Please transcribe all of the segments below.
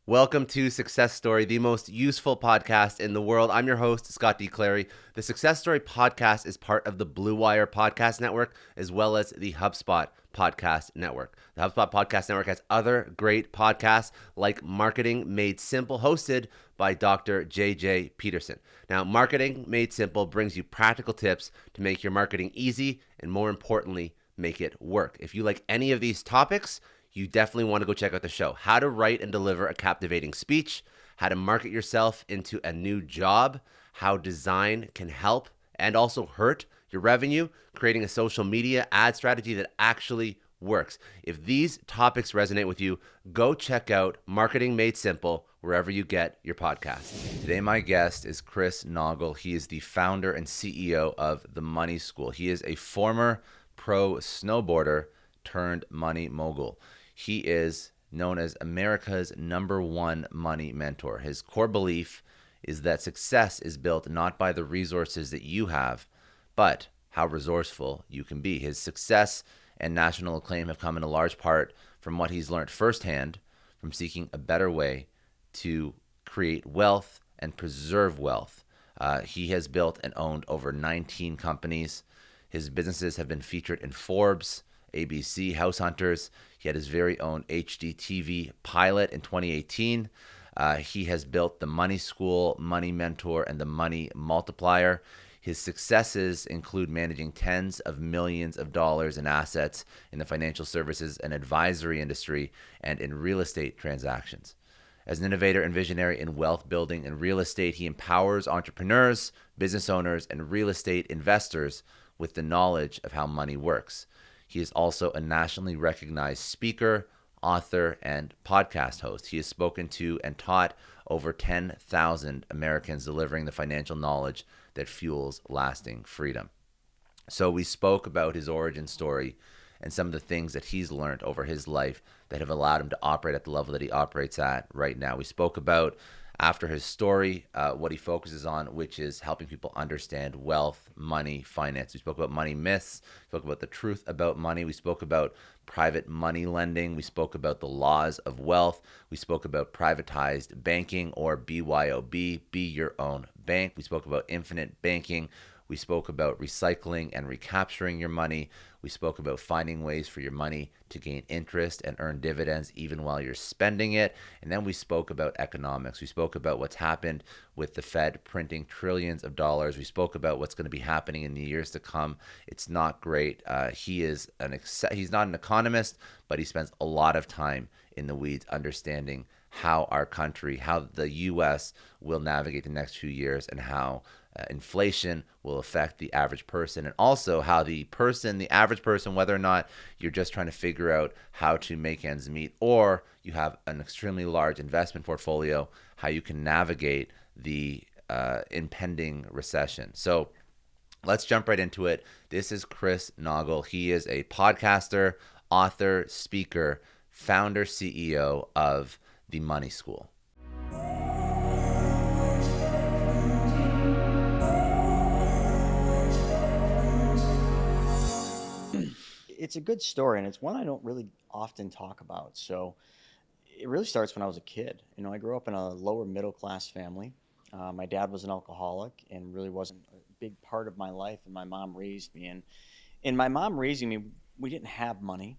Welcome to Success Story, the most useful podcast in the world. I'm your host, Scott D. Clary. The Success Story podcast is part of the Blue Wire Podcast Network, as well as the HubSpot Podcast Network. The HubSpot Podcast Network has other great podcasts like Marketing Made Simple, hosted by Dr. JJ Peterson. Now, Marketing Made Simple brings you practical tips to make your marketing easy and, more importantly, make it work. If you like any of these topics, you definitely want to go check out the show. How to write and deliver a captivating speech, how to market yourself into a new job, how design can help and also hurt your revenue, creating a social media ad strategy that actually works. If these topics resonate with you, go check out Marketing Made Simple wherever you get your podcasts. Today, my guest is Chris Naugle. He is the founder and CEO of the Money School. He is a former pro-snowboarder turned money mogul. He is known as America's #1 money mentor. His core belief is that success is built not by the resources that you have, but how resourceful you can be. His success and national acclaim have come in a large part from what he's learned firsthand, from seeking a better way to create wealth and preserve wealth. He has built and owned over 19 companies. His businesses have been featured in Forbes, ABC, House Hunters. He had his very own HGTV pilot in 2018. He has built the Money School, Money Mentor, and the Money Multiplier. His successes include managing tens of millions of dollars in assets in the financial services and advisory industry and in real estate transactions. As an innovator and visionary in wealth building and real estate, he empowers entrepreneurs, business owners, and real estate investors with the knowledge of how money works. He is also a nationally recognized speaker, author, and podcast host. He has spoken to and taught over 10,000 Americans, delivering the financial knowledge that fuels lasting freedom. So we spoke about his origin story and some of the things that he's learned over his life that have allowed him to operate at the level that he operates at right now. We spoke about, after his story, what he focuses on, which is helping people understand wealth, money, finance. We spoke about money myths. We spoke about the truth about money. We spoke about private money lending. We spoke about the laws of wealth. We spoke about privatized banking, or BYOB, be your own bank. We spoke about infinite banking. We spoke about recycling and recapturing your money. We spoke about finding ways for your money to gain interest and earn dividends even while you're spending it. And then we spoke about economics. We spoke about what's happened with the Fed printing trillions of dollars. We spoke about what's going to be happening in the years to come. It's not great. He's not an economist, but he spends a lot of time in the weeds understanding how our country, how the U.S. will navigate the next few years, and how inflation will affect the average person, and also how the average person, whether or not you're just trying to figure out how to make ends meet, or you have an extremely large investment portfolio, how you can navigate the impending recession. So let's jump right into it. This is Chris Naugle. He is a podcaster, author, speaker, founder, CEO of the Money School. It's a good story, and it's one I don't really often talk about. So it really starts when I was a kid. I grew up in a lower middle class family. My dad was an alcoholic and really wasn't a big part of my life, and my mom raised me. And in my mom raising me, we didn't have money.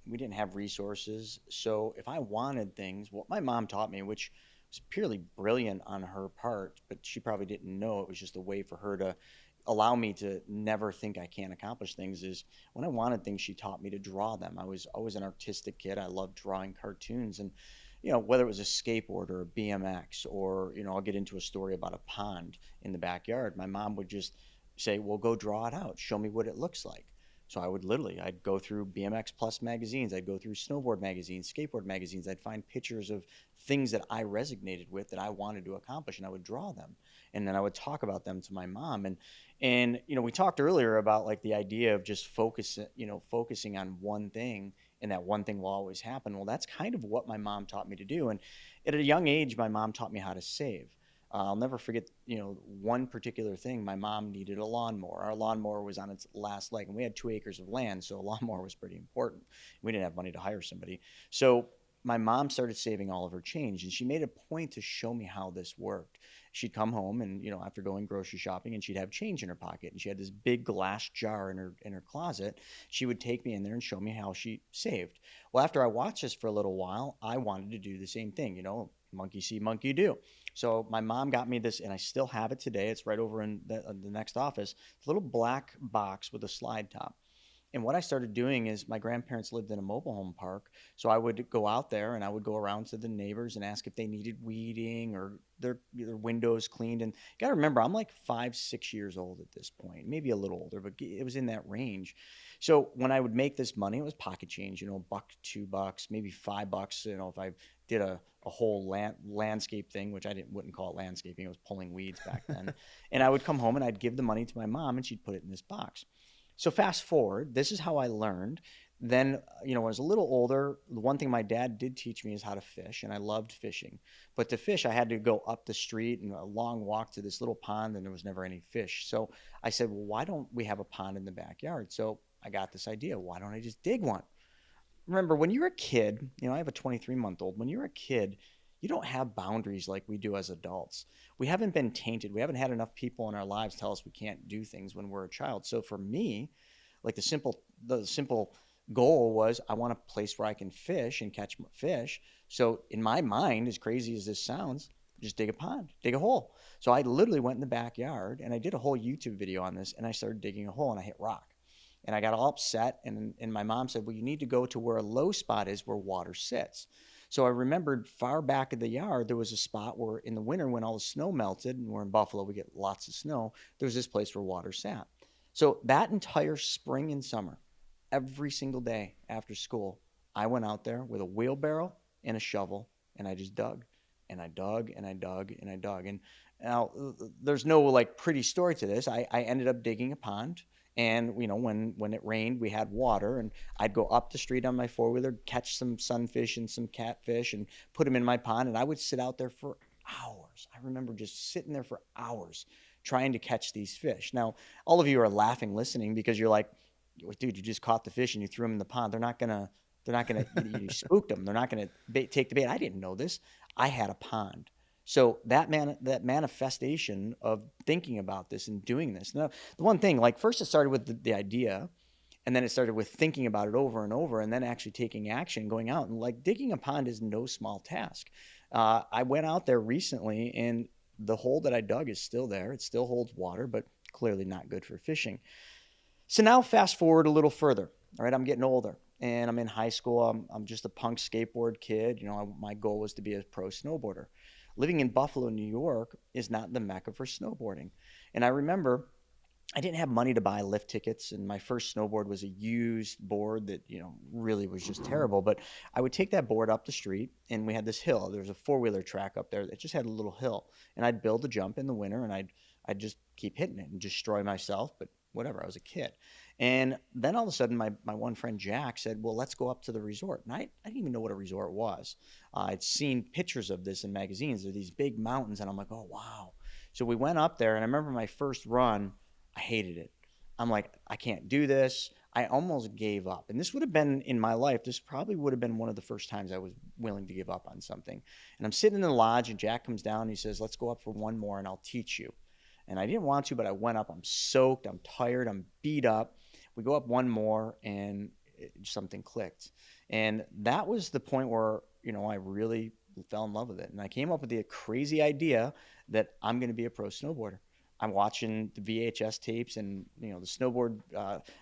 We didn't have resources. So if I wanted things, what my mom taught me, which was purely brilliant on her part, but she probably didn't know it was just a way for her to allow me to never think I can't accomplish things, is when I wanted things, she taught me to draw them. I was always an artistic kid. I loved drawing cartoons, and whether it was a skateboard or a BMX, or I'll get into a story about a pond in the backyard, my mom would just say, well, go draw it out, show me what it looks like. So I'd go through BMX Plus magazines, I'd go through snowboard magazines, skateboard magazines, I'd find pictures of things that I resonated with, that I wanted to accomplish, and I would draw them. And then I would talk about them to my mom. And we talked earlier about like the idea of just focusing on one thing, and that one thing will always happen. Well, that's kind of what my mom taught me to do. And at a young age, my mom taught me how to save. I'll never forget, one particular thing. My mom needed a lawnmower. Our lawnmower was on its last leg, and we had 2 acres of land, so a lawnmower was pretty important. We didn't have money to hire somebody. So my mom started saving all of her change, and she made a point to show me how this worked. She'd come home and, after going grocery shopping, and she'd have change in her pocket, and she had this big glass jar in her closet. She would take me in there and show me how she saved. Well, after I watched this for a little while, I wanted to do the same thing, monkey see, monkey do. So my mom got me this, and I still have it today. It's right over in the next office. It's a little black box with a slide top. And what I started doing is, my grandparents lived in a mobile home park. So I would go out there and I would go around to the neighbors and ask if they needed weeding or their windows cleaned. And you got to remember, I'm like 5-6 years old at this point, maybe a little older, but it was in that range. So when I would make this money, it was pocket change, $1, $2, maybe $5, if I did a whole landscape thing, which I wouldn't call it landscaping. It was pulling weeds back then. And I would come home and I'd give the money to my mom and she'd put it in this box. So fast forward, this is how I learned. Then, when I was a little older, the one thing my dad did teach me is how to fish, and I loved fishing. But to fish, I had to go up the street and a long walk to this little pond, and there was never any fish. So I said, well, why don't we have a pond in the backyard? So I got this idea. Why don't I just dig one? Remember, when you're a kid, I have a 23-month-old. When you're a kid, you don't have boundaries like we do as adults. We haven't been tainted. We haven't had enough people in our lives tell us we can't do things when we're a child. So for me, like the simple goal was, I want a place where I can fish and catch fish. So in my mind, as crazy as this sounds, just dig a pond, dig a hole. So I literally went in the backyard and I did a whole YouTube video on this, and I started digging a hole and I hit rock. And I got all upset, and my mom said, well, you need to go to where a low spot is, where water sits. So I remembered far back in the yard, there was a spot where in the winter when all the snow melted, and we're in Buffalo, we get lots of snow, there was this place where water sat. So that entire spring and summer, every single day after school, I went out there with a wheelbarrow and a shovel, and I just dug. And I dug, and I dug, and I dug. And now there's no pretty story to this. I ended up digging a pond. And, when it rained, we had water, and I'd go up the street on my four-wheeler, catch some sunfish and some catfish and put them in my pond. And I would sit out there for hours. I remember just sitting there for hours trying to catch these fish. Now, all of you are laughing, listening, because you're like, dude, you just caught the fish and you threw them in the pond. They're not going to, you spooked them. They're not going to take the bait. I didn't know this. I had a pond. So that manifestation of thinking about this and doing this. Now, the one thing, first it started with the idea, and then it started with thinking about it over and over, and then actually taking action, going out. And digging a pond is no small task. I went out there recently, and the hole that I dug is still there. It still holds water, but clearly not good for fishing. So now fast forward a little further. All right, I'm getting older, and I'm in high school. I'm just a punk skateboard kid. My goal was to be a pro snowboarder. Living in Buffalo, New York is not the mecca for snowboarding. And I remember I didn't have money to buy lift tickets, and my first snowboard was a used board that, really was just terrible. But I would take that board up the street, and we had this hill. There was a four-wheeler track up there that just had a little hill. And I'd build a jump in the winter, and I'd just keep hitting it and destroy myself, but whatever, I was a kid. And then all of a sudden, my one friend Jack said, well, let's go up to the resort. And I didn't even know what a resort was. I'd seen pictures of this in magazines. There are these big mountains, and I'm like, oh, wow. So we went up there, and I remember my first run, I hated it. I'm like, I can't do this. I almost gave up. And this would have been, in my life, this probably would have been one of the first times I was willing to give up on something. And I'm sitting in the lodge, and Jack comes down, and he says, let's go up for one more, and I'll teach you. And I didn't want to, but I went up. I'm soaked. I'm tired. I'm beat up. We go up one more, and something clicked. And that was the point where, I really fell in love with it. And I came up with the crazy idea that I'm going to be a pro snowboarder. I'm watching the VHS tapes and, the snowboard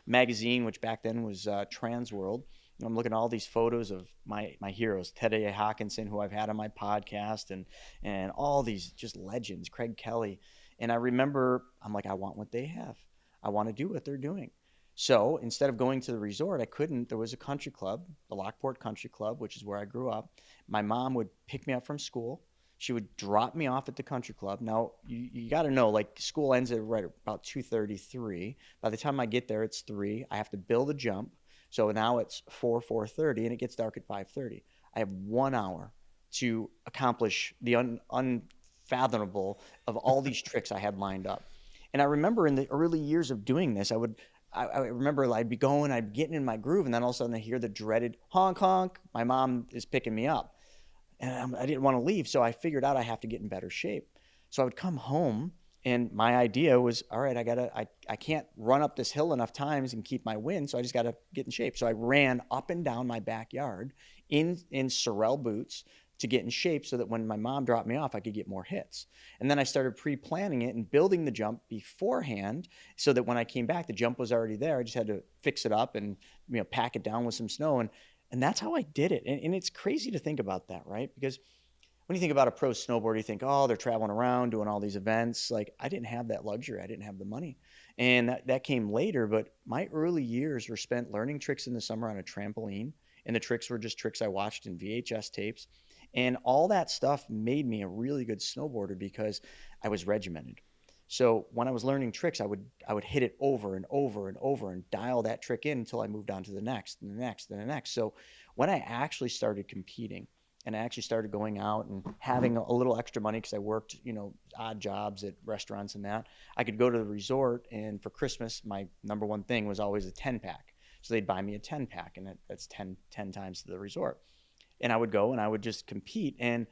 magazine, which back then was Trans World. I'm looking at all these photos of my heroes, Ted A. Hawkinson, who I've had on my podcast, and all these just legends, Craig Kelly. And I remember, I'm like, I want what they have. I want to do what they're doing. So instead of going to the resort, I couldn't. There was a country club, the Lockport Country Club, which is where I grew up. My mom would pick me up from school. She would drop me off at the country club. Now, you got to know, school ends at right about 2:33. By the time I get there, it's 3. I have to build a jump. So now it's 4:30, and it gets dark at 5:30. I have 1 hour to accomplish the unfathomable of all these tricks I had lined up. And I remember in the early years of doing this, I remember I'd be going, I'd be getting in my groove, and then all of a sudden I hear the dreaded honk honk. My mom is picking me up, and I didn't want to leave, so I figured out I have to get in better shape. So I would come home, and my idea was, all right, I can't run up this hill enough times and keep my win, so I just got to get in shape. So I ran up and down my backyard in Sorel boots to get in shape so that when my mom dropped me off, I could get more hits. And then I started pre-planning it and building the jump beforehand so that when I came back, the jump was already there. I just had to fix it up and pack it down with some snow. And that's how I did it. And it's crazy to think about that, right? Because when you think about a pro snowboarder, you think, oh, they're traveling around doing all these events. Like, I didn't have that luxury. I didn't have the money. And that came later. But my early years were spent learning tricks in the summer on a trampoline. And the tricks were just tricks I watched in VHS tapes. And all that stuff made me a really good snowboarder because I was regimented. So when I was learning tricks, I would hit it over and over and over and dial that trick in until I moved on to the next and the next and the next. So when I actually started competing and I actually started going out and having a little extra money because I worked, odd jobs at restaurants and that, I could go to the resort, and for Christmas, my number one thing was always a 10-pack. So they'd buy me a 10-pack, and that's 10 times to the resort. And I would go and I would just compete. And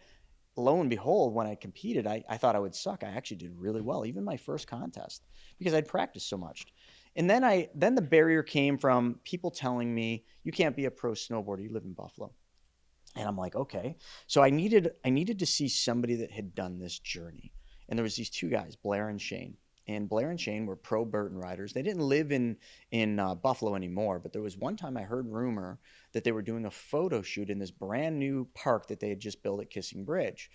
lo and behold, when I competed, I thought I would suck. I actually did really well, even my first contest, because I'd practiced so much. And then the barrier came from people telling me, you can't be a pro snowboarder, you live in Buffalo. And I'm like, okay. So I needed to see somebody that had done this journey. And there was these two guys, Blair and Shane. And Blair and Shane were pro Burton riders. They didn't live in Buffalo anymore, but there was one time I heard rumor that they were doing a photo shoot in this brand new park that they had just built at Kissing Bridge.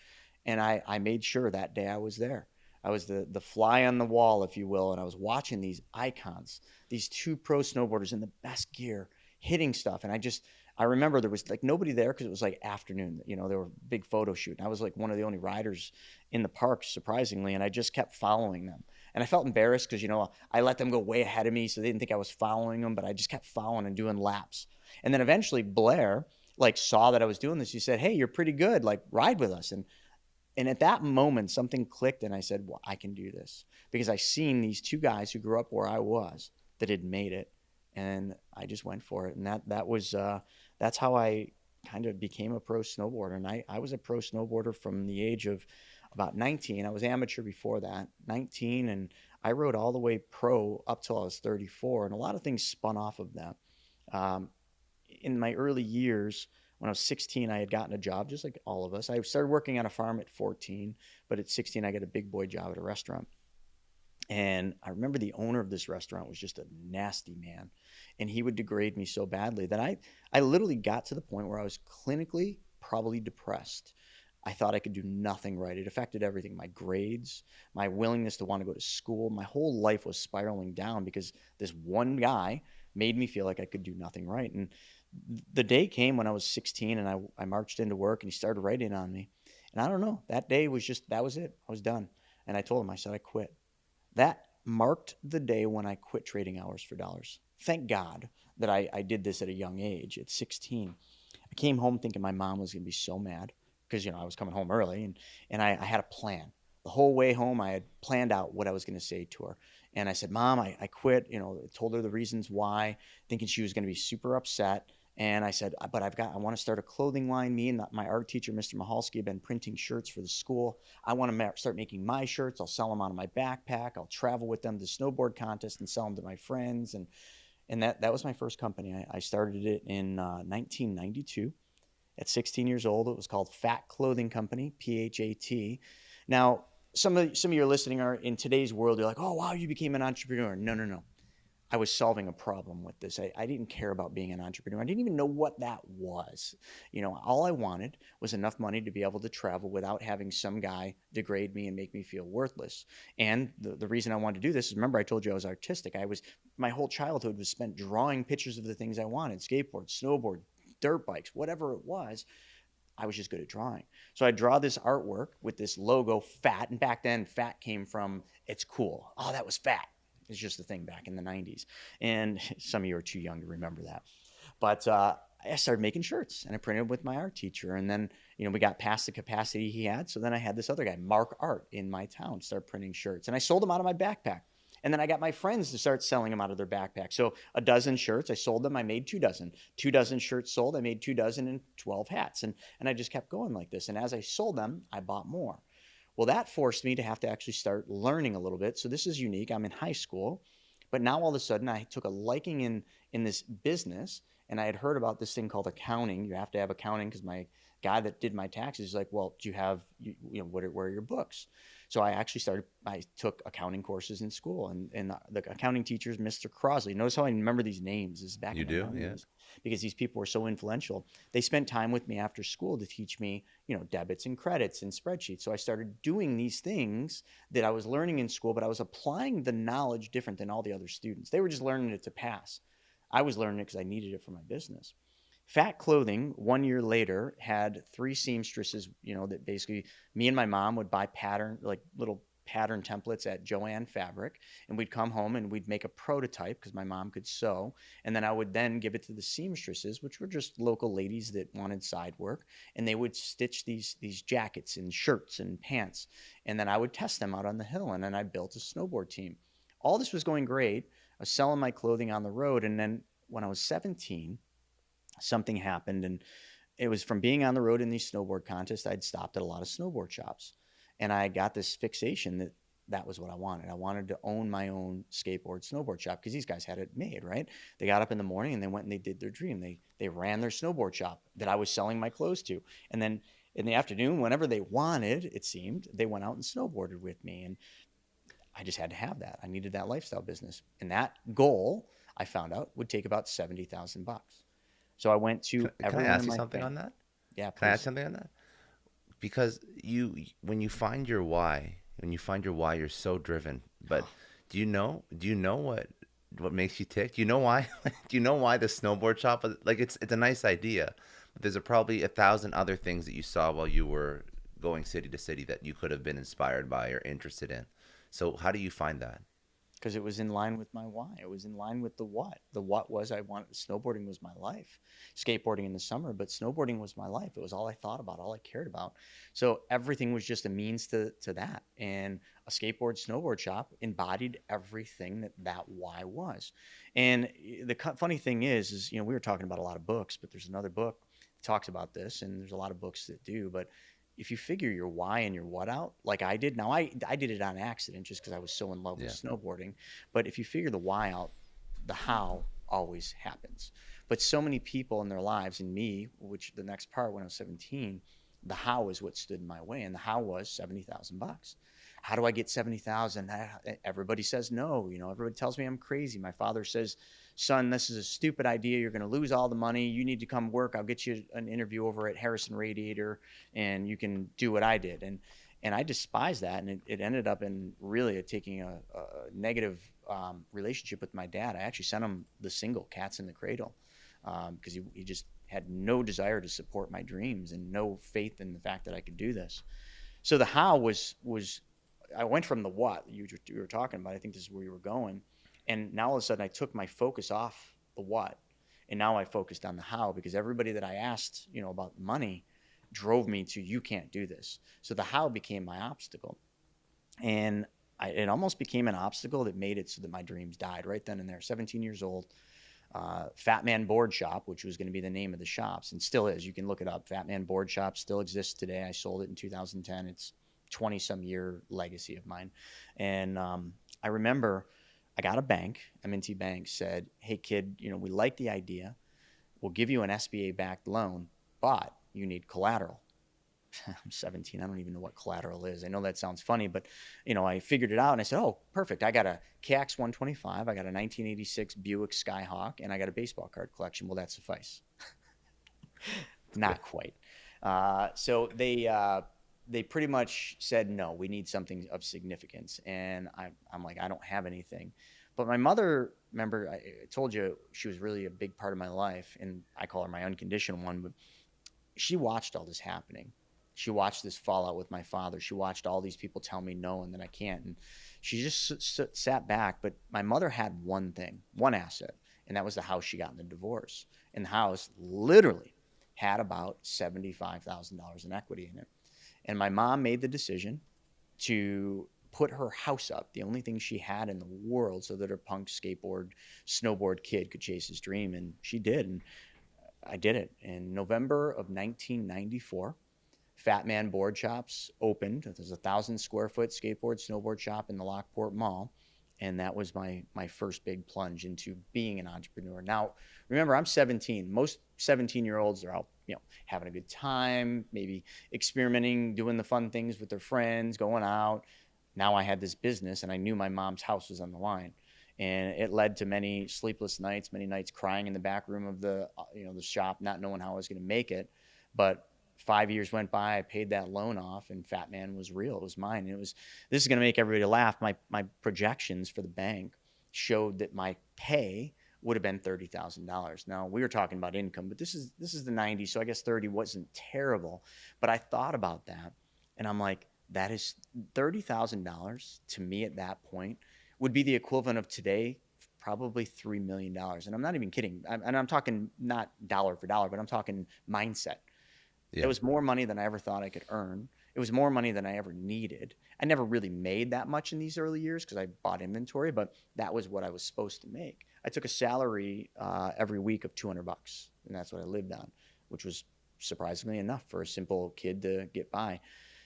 And I made sure that day I was there. I was the fly on the wall, if you will, and I was watching these icons, these two pro snowboarders in the best gear hitting stuff. And I remember there was like nobody there because it was like afternoon, they were a big photo shoot. And I was like one of the only riders in the park, surprisingly, and I just kept following them. And I felt embarrassed because, I let them go way ahead of me, so they didn't think I was following them, but I just kept following and doing laps. And then eventually Blair saw that I was doing this. He said, hey, you're pretty good, ride with us. And at that moment, something clicked, and I said, well, I can do this because I seen these two guys who grew up where I was that had made it. And I just went for it. And that's how I kind of became a pro snowboarder. And I was a pro snowboarder from the age of about 19. I was amateur before that, 19. And I rode all the way pro up till I was 34. And a lot of things spun off of that. In my early years, when I was 16, I had gotten a job, just like all of us. I started working on a farm at 14, but at 16, I got a big boy job at a restaurant. And I remember the owner of this restaurant was just a nasty man. And he would degrade me so badly that I literally got to the point where I was clinically probably depressed. I thought I could do nothing right. It affected everything, my grades, my willingness to want to go to school. My whole life was spiraling down because this one guy made me feel like I could do nothing right. And the day came when I was 16 and I marched into work and he started writing on me. And I don't know, that day was that was it. I was done. And I told him, I said, I quit. That marked the day when I quit trading hours for dollars. Thank God that I did this at a young age, at 16. I came home thinking my mom was going to be so mad because, I was coming home early and I had a plan. The whole way home, I had planned out what I was going to say to her. And I said, Mom, I quit, told her the reasons why, thinking she was going to be super upset. And I said, but I want to start a clothing line. Me and my art teacher, Mr. Mahalski, have been printing shirts for the school. I want to start making my shirts. I'll sell them out of my backpack. I'll travel with them to snowboard contests and sell them to my friends. And that was my first company. I started it in 1992. At 16 years old, it was called Fat Clothing Company, PHAT. Now, some of you are listening are in today's world. You're like, oh, wow, you became an entrepreneur. No. I was solving a problem with this. I didn't care about being an entrepreneur. I didn't even know what that was. All I wanted was enough money to be able to travel without having some guy degrade me and make me feel worthless. And the reason I wanted to do this is, remember I told you I was artistic. My whole childhood was spent drawing pictures of the things I wanted, skateboard, snowboard, dirt bikes, whatever it was. I was just good at drawing. So I draw this artwork with this logo, FAT. And back then, FAT came from, it's cool. Oh, that was FAT. It's just a thing back in the 90s. And some of you are too young to remember that. But I started making shirts and I printed with my art teacher. And then, we got past the capacity he had. So then I had this other guy, Mark Art, in my town, start printing shirts. And I sold them out of my backpack. And then I got my friends to start selling them out of their backpack. So a dozen shirts, I sold them, I made 2 dozen. 2 dozen shirts sold, I made 2 dozen and 12 hats. And I just kept going like this. And as I sold them, I bought more. Well, that forced me to have to actually start learning a little bit. So this is unique. I'm in high school, but now all of a sudden I took a liking in this business, and I had heard about this thing called accounting. You have to have accounting because my guy that did my taxes is like, well, do you have, where are your books? So I took accounting courses in school, and the accounting teachers, Mr. Crosley. Notice how I remember these names. This is back You in the do? 90s, Yeah. because these people were so influential. They spent time with me after school to teach me, debits and credits and spreadsheets. So I started doing these things that I was learning in school, but I was applying the knowledge different than all the other students. They were just learning it to pass. I was learning it because I needed it for my business. Fat Clothing, 1 year later, had 3 seamstresses, that basically me and my mom would buy little pattern templates at Joann Fabric, and we'd come home and we'd make a prototype because my mom could sew, and then I would then give it to the seamstresses, which were just local ladies that wanted side work, and they would stitch these jackets and shirts and pants, and then I would test them out on the hill, and then I built a snowboard team. All this was going great. I was selling my clothing on the road, and then when I was 17, something happened, and it was from being on the road in these snowboard contests. I'd stopped at a lot of snowboard shops, and I got this fixation that was what I wanted. I wanted to own my own snowboard shop, because these guys had it made, right? They got up in the morning and they went and they did their dream. They ran their snowboard shop that I was selling my clothes to, and then in the afternoon, whenever they wanted, it seemed, they went out and snowboarded with me, and I just had to have that. I needed that lifestyle business, and that goal, I found out, would take about $70,000. So I went to Can I everyone ask in you my something family. on that? Yeah, Can I ask please. something on that? Because when you find your why, you're so driven. But do you know what makes you tick? Do you know why? Do you know why the snowboard shop? Like, it's a nice idea, but there's probably 1,000 other things that you saw while you were going city to city that you could have been inspired by or interested in. So how do you find that? Because it was in line with my why. It was in line with the what. The what was, I wanted, snowboarding was my life. Skateboarding in the summer, but snowboarding was my life. It was all I thought about, all I cared about. So everything was just a means to that. And a snowboard shop embodied everything that why was. And the funny thing is, we were talking about a lot of books, but there's another book that talks about this, and there's a lot of books that do. But if you figure your why and your what out, like I did, now I did it on accident just because I was so in love with Yeah. snowboarding. But if you figure the why out, the how always happens. But so many people in their lives, and me, which the next part when I was 17, the how is what stood in my way, and the how was $70,000. How do I get 70,000? Everybody says no. Everybody tells me I'm crazy. My father says, son, this is a stupid idea. You're going to lose all the money. You need to come work. I'll get you an interview over at Harrison Radiator, and you can do what I did. And I despise that. And it ended up in really taking a negative relationship with my dad. I actually sent him the single Cats in the Cradle, because he just had no desire to support my dreams and no faith in the fact that I could do this. So the how was I went from the what you were talking about. I think this is where you were going. And now all of a sudden I took my focus off the what, and now I focused on the how, because everybody that I asked, about money drove me to, you can't do this. So the how became my obstacle. And it almost became an obstacle that made it so that my dreams died right then and there. 17 years old, Fat Man Board Shop, which was going to be the name of the shops, and still is. You can look it up. Fat Man Board Shop still exists today. I sold it in 2010. It's 20-some year legacy of mine. And I remember I got a bank, M&T Bank, said, hey, kid, we like the idea. We'll give you an SBA-backed loan, but you need collateral. I'm 17. I don't even know what collateral is. I know that sounds funny, but I figured it out, and I said, oh, perfect. I got a KX 125. I got a 1986 Buick Skyhawk, and I got a baseball card collection. Will that suffice? Not quite. So they pretty much said, no, we need something of significance. And I'm like, I don't have anything. But my mother, remember, I told you she was really a big part of my life, and I call her my unconditional one, but she watched all this happening. She watched this fallout with my father. She watched all these people tell me no and that I can't. And she just sat back. But my mother had one thing, one asset, and that was the house she got in the divorce. And the house literally had about $75,000 in equity in it. And my mom made the decision to put her house up, the only thing she had in the world, so that her punk snowboard kid could chase his dream. And she did. And I did it in November of 1994. Fat Man Board Shops opened. There's 1,000 square foot skateboard, snowboard shop in the Lockport Mall. And that was my first big plunge into being an entrepreneur. Now, remember, I'm 17. Most 17-year-olds are out, having a good time, maybe experimenting, doing the fun things with their friends, going out. Now I had this business, and I knew my mom's house was on the line. And it led to many sleepless nights, many nights crying in the back room of the shop, not knowing how I was going to make it. But 5 years went by, I paid that loan off, and Fat Man was real. It was mine. And this is going to make everybody laugh. My projections for the bank showed that my pay would have been $30,000. Now, we were talking about income, but this is the 90s, so I guess 30 wasn't terrible. But I thought about that, and I'm like, that is $30,000 to me at that point would be the equivalent of today, probably $3 million. And I'm not even kidding. I'm talking not dollar for dollar, but I'm talking mindset. Yeah. It was more money than I ever thought I could earn. It was more money than I ever needed. I never really made that much in these early years because I bought inventory, but that was what I was supposed to make. I took a salary every week of $200, and that's what I lived on, which was surprisingly enough for a simple kid to get by.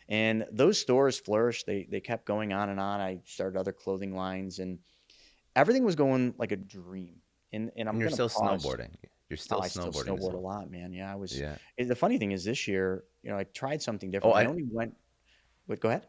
And those stores flourished. They kept going on and on. I started other clothing lines, and everything was going like a dream. And you're still snowboarding. You're still I still snowboarding. snowboard a lot, man. Yeah, I was. Yeah. The funny thing is, this year, I tried something different. I only went. Wait, go ahead.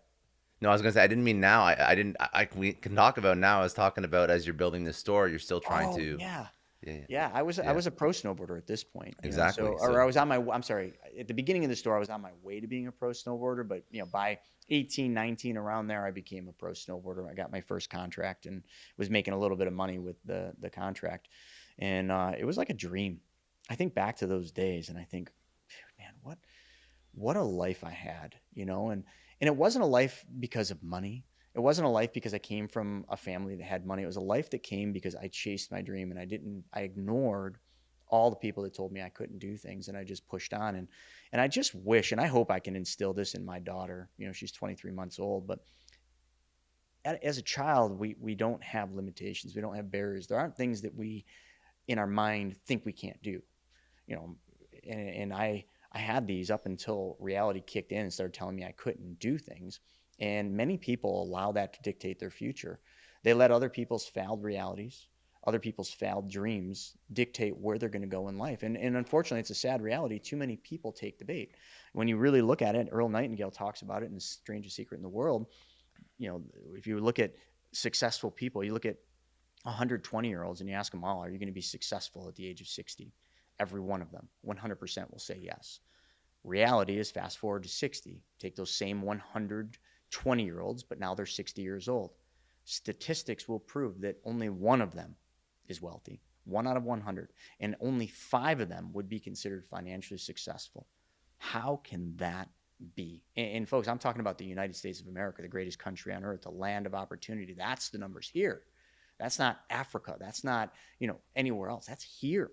No, I was gonna say I didn't mean now. I didn't. We can talk about now. I was talking about as you're building this store, you're still trying to. Yeah. I was a pro snowboarder at this point. Exactly. Or I was on my. I'm sorry. At the beginning of the store, I was on my way to being a pro snowboarder, but by 18, 19, around there, I became a pro snowboarder. I got my first contract and was making a little bit of money with the contract, and it was like a dream. I think back to those days, and I think, man, what a life I had, and it wasn't a life because of money. It wasn't a life because I came from a family that had money. It was a life that came because I chased my dream, and I ignored all the people that told me I couldn't do things, and I just pushed on. And I just wish, and I hope I can instill this in my daughter. She's 23 months old, but as a child, we don't have limitations. We don't have barriers. There aren't things that we, in our mind, think we can't do. And I had these up until reality kicked in and started telling me I couldn't do things. And many people allow that to dictate their future. They let other people's failed realities, other people's failed dreams dictate where they're going to go in life. And unfortunately, it's a sad reality. Too many people take the bait. When you really look at it, Earl Nightingale talks about it in The Strangest Secret in the World. If you look at successful people, you look at 120-year-olds and you ask them all, are you going to be successful at the age of 60? Every one of them, 100% will say yes. Reality is fast forward to 60. Take those same 120-year-olds, but now they're 60 years old. Statistics will prove that only one of them is wealthy, 1 out of 100, and only 5 of them would be considered financially successful. How can that be? And folks, I'm talking about the United States of America, the greatest country on earth, the land of opportunity. That's the numbers here. That's not Africa. That's not, anywhere else. That's here.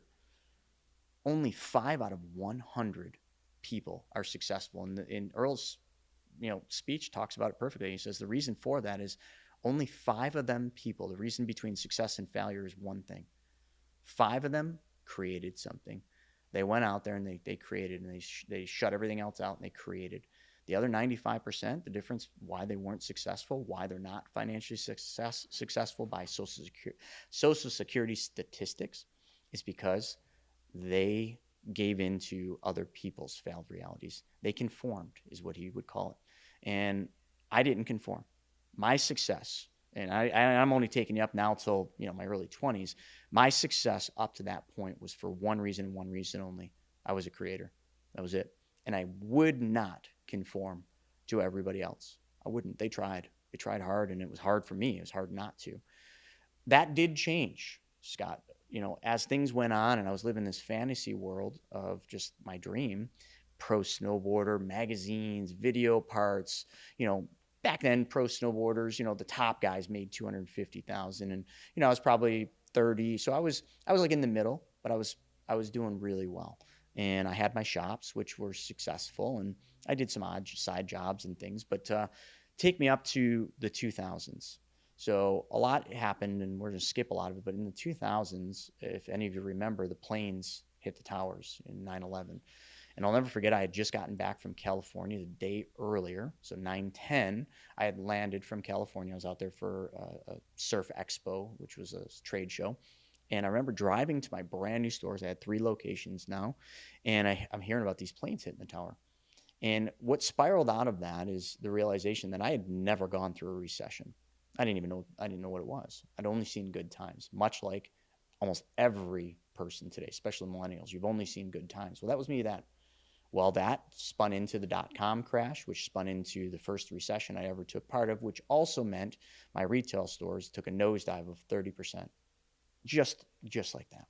Only 5 out of 100 people are successful. And in Earl's, speech talks about it perfectly. He says the reason for that is only 5 of them people, the reason between success and failure is one thing. 5 of them created something. They went out there and they created, and they shut everything else out and they created. The other 95%, the difference why they weren't successful, why they're not financially successful by Social Security statistics, is because they gave into other people's failed realities. They conformed, is what he would call it. And I didn't conform. My success, and I'm only taking you up now till my early 20s, my success up to that point was for one reason only. I was a creator. That was it. And I would not conform to everybody else. I wouldn't. They tried. They tried hard, and it was hard for me. It was hard not to. That did change, Scott. As things went on and I was living this fantasy world of just my dream, pro snowboarder, magazines, video parts, back then pro snowboarders, the top guys made $250,000, and I was probably 30. So I was like in the middle, but I was doing really well. And I had my shops, which were successful, and I did some odd side jobs and things, but take me up to the 2000s. So a lot happened, and we're going to skip a lot of it. But in the 2000s, if any of you remember, the planes hit the towers in 9/11. And I'll never forget, I had just gotten back from California the day earlier. So 9/10, I had landed from California. I was out there for a surf expo, which was a trade show. And I remember driving to my brand new stores. I had 3 locations now. And I'm hearing about these planes hitting the tower. And what spiraled out of that is the realization that I had never gone through a recession. I didn't know what it was. I'd only seen good times, much like almost every person today, especially millennials. You've only seen good times. Well, that was me then. Well, that spun into the dot-com crash, which spun into the first recession I ever took part of, which also meant my retail stores took a nosedive of 30%. Just like that.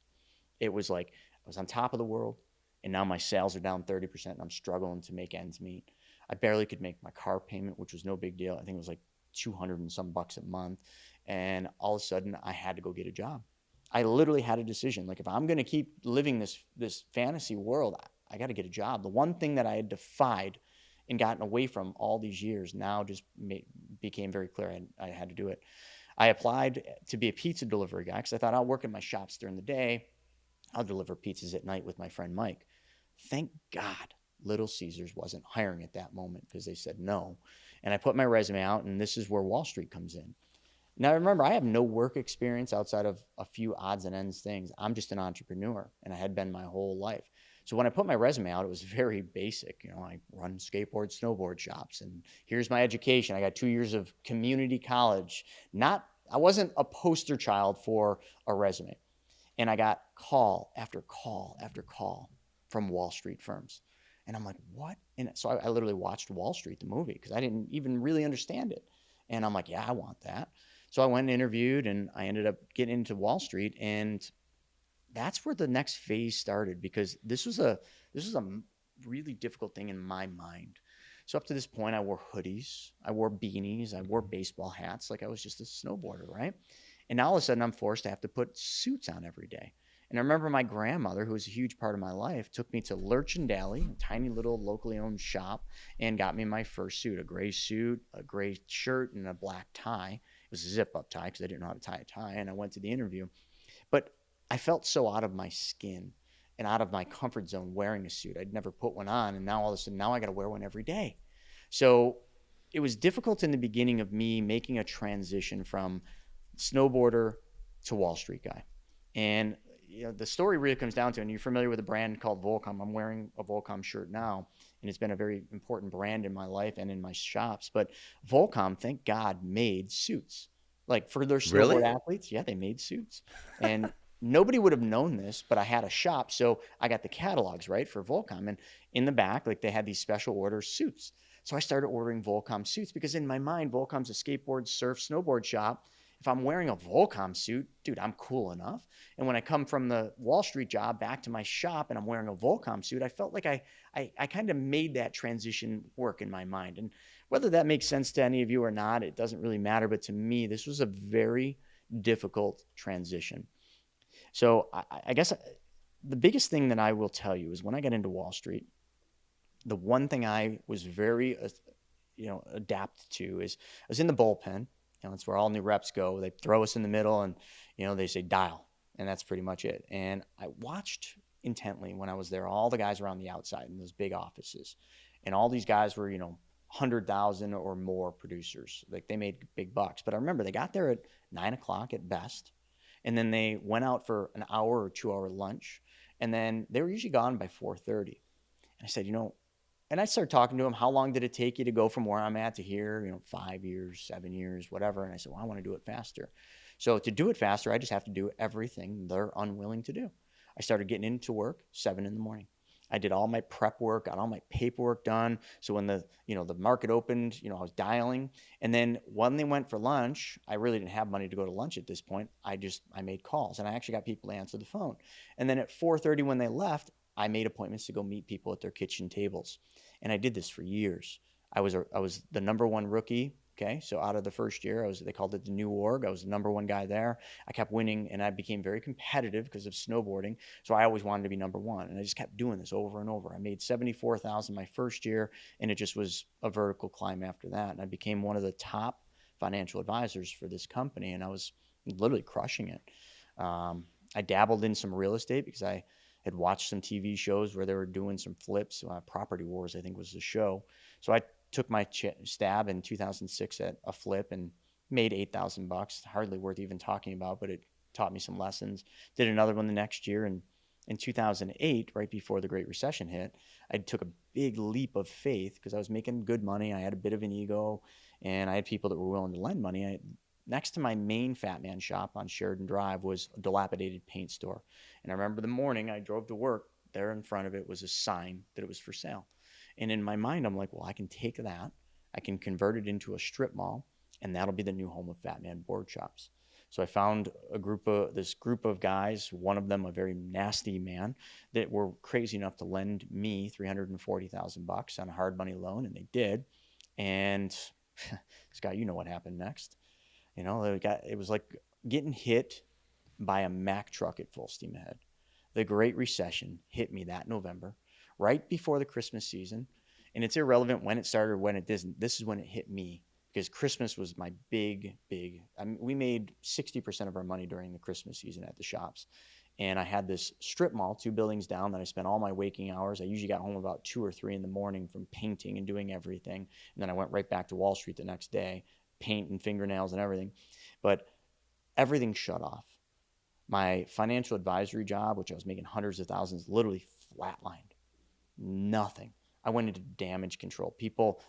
It was like I was on top of the world, and now my sales are down 30%, and I'm struggling to make ends meet. I barely could make my car payment, which was no big deal. I think it was like 200 and some bucks a month. And all of a sudden, I had to go get a job. I literally had a decision. Like, if I'm going to keep living this fantasy world, I got to get a job. The one thing that I had defied and gotten away from all these years now just became very clear. I had to do it. I applied to be a pizza delivery guy because I thought I'll work in my shops during the day. I'll deliver pizzas at night with my friend Mike. Thank God Little Caesars wasn't hiring at that moment because they said no. And I put my resume out, and this is where Wall Street comes in. Now, remember, I have no work experience outside of a few odds and ends things. I'm just an entrepreneur, and I had been my whole life. So when I put my resume out, it was very basic. I run skateboard, snowboard shops, and here's my education. I got 2 years of community college. I wasn't a poster child for a resume. And I got call after call after call from Wall Street firms. And I'm like, what? And so I literally watched Wall Street, the movie, because I didn't even really understand it. And I'm like, yeah, I want that. So I went and interviewed, and I ended up getting into Wall Street. And that's where the next phase started, because this was a really difficult thing in my mind. So up to this point, I wore hoodies, I wore beanies, I wore baseball hats, like I was just a snowboarder, right? And now all of a sudden, I'm forced to have to put suits on every day. And I remember my grandmother, who was a huge part of my life, took me to Lurch and Dally, a tiny little locally owned shop, and got me my first suit, a gray suit, a gray shirt, and a black tie. It was a zip-up tie because I didn't know how to tie a tie, and I went to the interview. But I felt so out of my skin and out of my comfort zone wearing a suit. I'd never put one on, and now all of a sudden, now I got to wear one every day. So it was difficult in the beginning of me making a transition from snowboarder to Wall Street guy. And the story really comes down to, and you're familiar with a brand called Volcom. I'm wearing a Volcom shirt now, and it's been a very important brand in my life and in my shops. But Volcom, thank God, made suits. Like for their snowboard athletes, yeah, they made suits. And nobody would have known this, but I had a shop, so I got the catalogs, right, for Volcom. And in the back, like they had these special order suits. So I started ordering Volcom suits because in my mind, Volcom's a skateboard, surf, snowboard shop. If I'm wearing a Volcom suit, dude, I'm cool enough. And when I come from the Wall Street job back to my shop and I'm wearing a Volcom suit, I felt like I kind of made that transition work in my mind. And whether that makes sense to any of you or not, it doesn't really matter. But to me, this was a very difficult transition. So I guess the biggest thing that I will tell you is when I got into Wall Street, the one thing I was very, adapt to is I was in the bullpen. That's where all new reps go. They throw us in the middle and, they say dial, and that's pretty much it. And I watched intently when I was there, all the guys around the outside in those big offices. And all these guys were, 100,000 or more producers. Like they made big bucks. But I remember they got there at 9 o'clock at best. And then they went out for an hour or 2 hour lunch. And then they were usually gone by 4:30. And I said, and I started talking to them, how long did it take you to go from where I'm at to here? 5 years, 7 years, whatever. And I said, well, I want to do it faster. So to do it faster, I just have to do everything they're unwilling to do. I started getting into work 7 a.m. I did all my prep work, got all my paperwork done. So when the market opened, I was dialing. And then when they went for lunch, I really didn't have money to go to lunch at this point. I made calls, and I actually got people to answer the phone. And then at 4:30 when they left, I made appointments to go meet people at their kitchen tables. And I did this for years. I was the number one rookie Okay, so out of the first year, they called it the new org. I was the number one guy there. I kept winning, and I became very competitive because of snowboarding. So I always wanted to be number one, and I just kept doing this over and over. I made 74,000 my first year, and it just was a vertical climb after that. And I became one of the top financial advisors for this company, and I was literally crushing it. I dabbled in some real estate because I had watched some TV shows where they were doing some flips. Property Wars, I think, was the show. So I took my stab in 2006 at a flip and made $8,000. Hardly worth even talking about, but it taught me some lessons. Did another one the next year, and in 2008, right before the Great Recession hit, I took a big leap of faith because I was making good money. I had a bit of an ego, and I had people that were willing to lend money. Next to my main Fat Man shop on Sheridan Drive was a dilapidated paint store. And I remember the morning I drove to work, there in front of it was a sign that it was for sale. And in my mind, I'm like, well, I can take that, I can convert it into a strip mall, and that'll be the new home of Fat Man board shops. So I found this group of guys, one of them a very nasty man, that were crazy enough to lend me $340,000 on a hard money loan, and they did. And Scott, you know what happened next. It was like getting hit by a Mack truck at full steam ahead. The Great Recession hit me that November, right before the Christmas season. And it's irrelevant when it started or when it didn't. This is when it hit me, because Christmas was my big, we made 60% of our money during the Christmas season at the shops. And I had this strip mall 2 buildings down that I spent all my waking hours. I usually got home about 2 or 3 in the morning from painting and doing everything. And then I went right back to Wall Street the next day, paint and fingernails and everything. But everything shut off. My financial advisory job, which I was making hundreds of thousands, literally flatlined. Nothing. I went into damage control.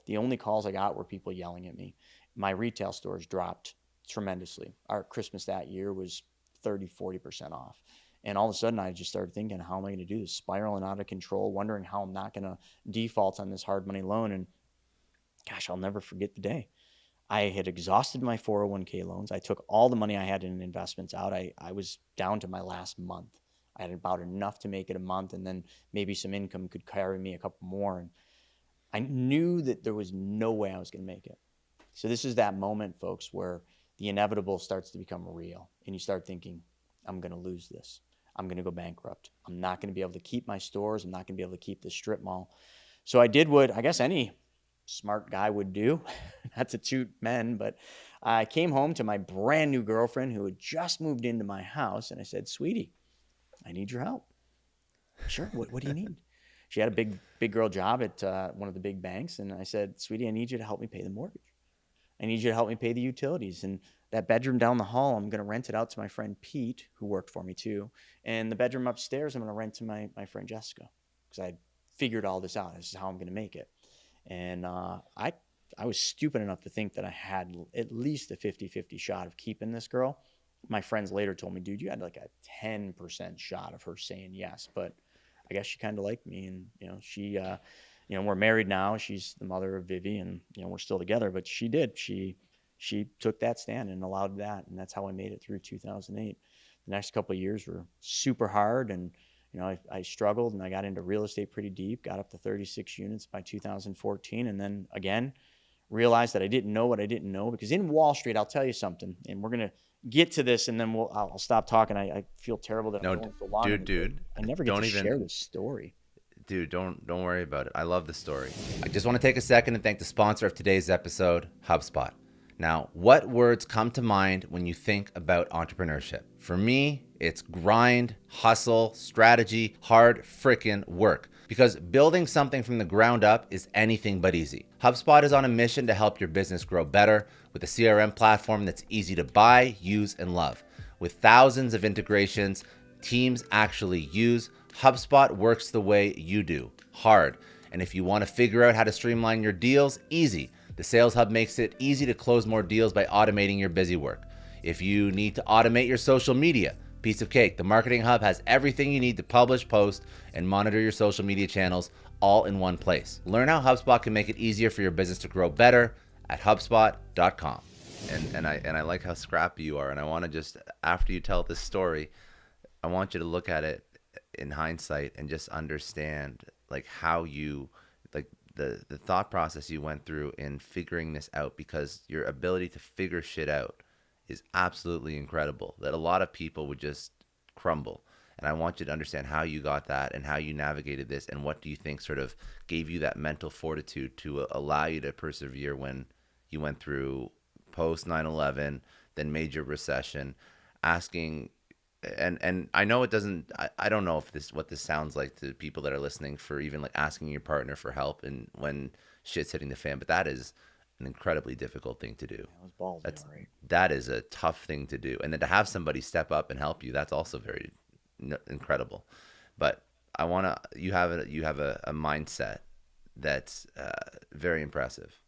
The only calls I got were people yelling at me. My retail stores dropped tremendously. Our Christmas that year was 30-40% off. And all of a sudden, I just started thinking, how am I going to do this? Spiraling out of control, wondering how I'm not going to default on this hard money loan. And gosh, I'll never forget the day. I had exhausted my 401k loans. I took all the money I had in investments out. I was down to my last month. I had about enough to make it a month, and then maybe some income could carry me a couple more. And I knew that there was no way I was going to make it. So this is that moment, folks, where the inevitable starts to become real. And you start thinking, I'm going to lose this. I'm going to go bankrupt. I'm not going to be able to keep my stores. I'm not going to be able to keep the strip mall. So I did what I guess any smart guy would do, not to toot men, but I came home to my brand new girlfriend who had just moved into my house, and I said, sweetie, I need your help. Sure, what do you need? She had a big girl job at one of the big banks, and I said, sweetie, I need you to help me pay the mortgage. I need you to help me pay the utilities. And that bedroom down the hall, I'm going to rent it out to my friend Pete, who worked for me too. And the bedroom upstairs, I'm going to rent to my friend Jessica, because I figured all this out. This is how I'm going to make it. And I was stupid enough to think that I had at least a 50-50 shot of keeping this girl. My friends later told me, dude, you had like a 10% shot of her saying yes. But I guess she kind of liked me. And, she, we're married now. She's the mother of Vivi, and, we're still together. But she did. She took that stand and allowed that. And that's how I made it through 2008. The next couple of years were super hard. And, I struggled, and I got into real estate pretty deep, got up to 36 units by 2014. And then again, realized that I didn't know what I didn't know, because in Wall Street, I'll tell you something, and we're going to get to this, and then I'll stop talking. I feel terrible that I'm going so long. Dude, I never get to share this story. Dude, don't worry about it. I love the story. I just want to take a second and thank the sponsor of today's episode, HubSpot. Now, what words come to mind when you think about entrepreneurship? For me, it's grind, hustle, strategy, hard frickin' work. Because building something from the ground up is anything but easy. HubSpot is on a mission to help your business grow better with a CRM platform that's easy to buy, use, and love. With thousands of integrations teams actually use, HubSpot works the way you do, hard. And if you want to figure out how to streamline your deals, easy. The Sales Hub makes it easy to close more deals by automating your busy work. If you need to automate your social media, piece of cake. The Marketing Hub has everything you need to publish, post, and monitor your social media channels all in one place. Learn how HubSpot can make it easier for your business to grow better at HubSpot.com. And I like how scrappy you are. And I want to just, after you tell this story, I want you to look at it in hindsight and just understand like how you, like the thought process you went through in figuring this out, because your ability to figure shit out is absolutely incredible, that a lot of people would just crumble. And I want you to understand how you got that and how you navigated this, and what do you think sort of gave you that mental fortitude to allow you to persevere when you went through post 9/11, then major recession, asking. And I know it doesn't, I don't know if this, what this sounds like to people that are listening, for even like asking your partner for help and when shit's hitting the fan, but that is an incredibly difficult thing to do. It was balls, right? That is a tough thing to do, and then to have somebody step up and help you, that's also very incredible. But I want to, you have a mindset that's very impressive.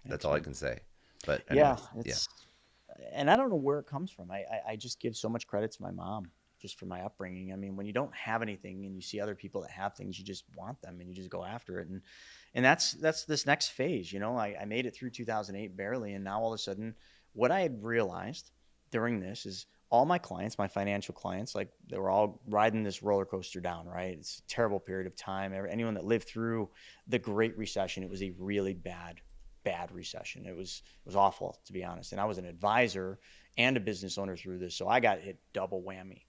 That's all I can say. But Yeah, anyways, yeah. it's, and I don't know where it comes from. I just give so much credit to my mom just for my upbringing. I mean, when you don't have anything and you see other people that have things, you just want them and you just go after it. And that's this next phase. I made it through 2008 barely, and now all of a sudden, what I had realized during this is all my clients, my financial clients, like they were all riding this roller coaster down, right? It's a terrible period of time. Anyone that lived through the Great Recession, it was a really bad recession. It was awful, to be honest. And I was an advisor and a business owner through this, so I got hit double whammy.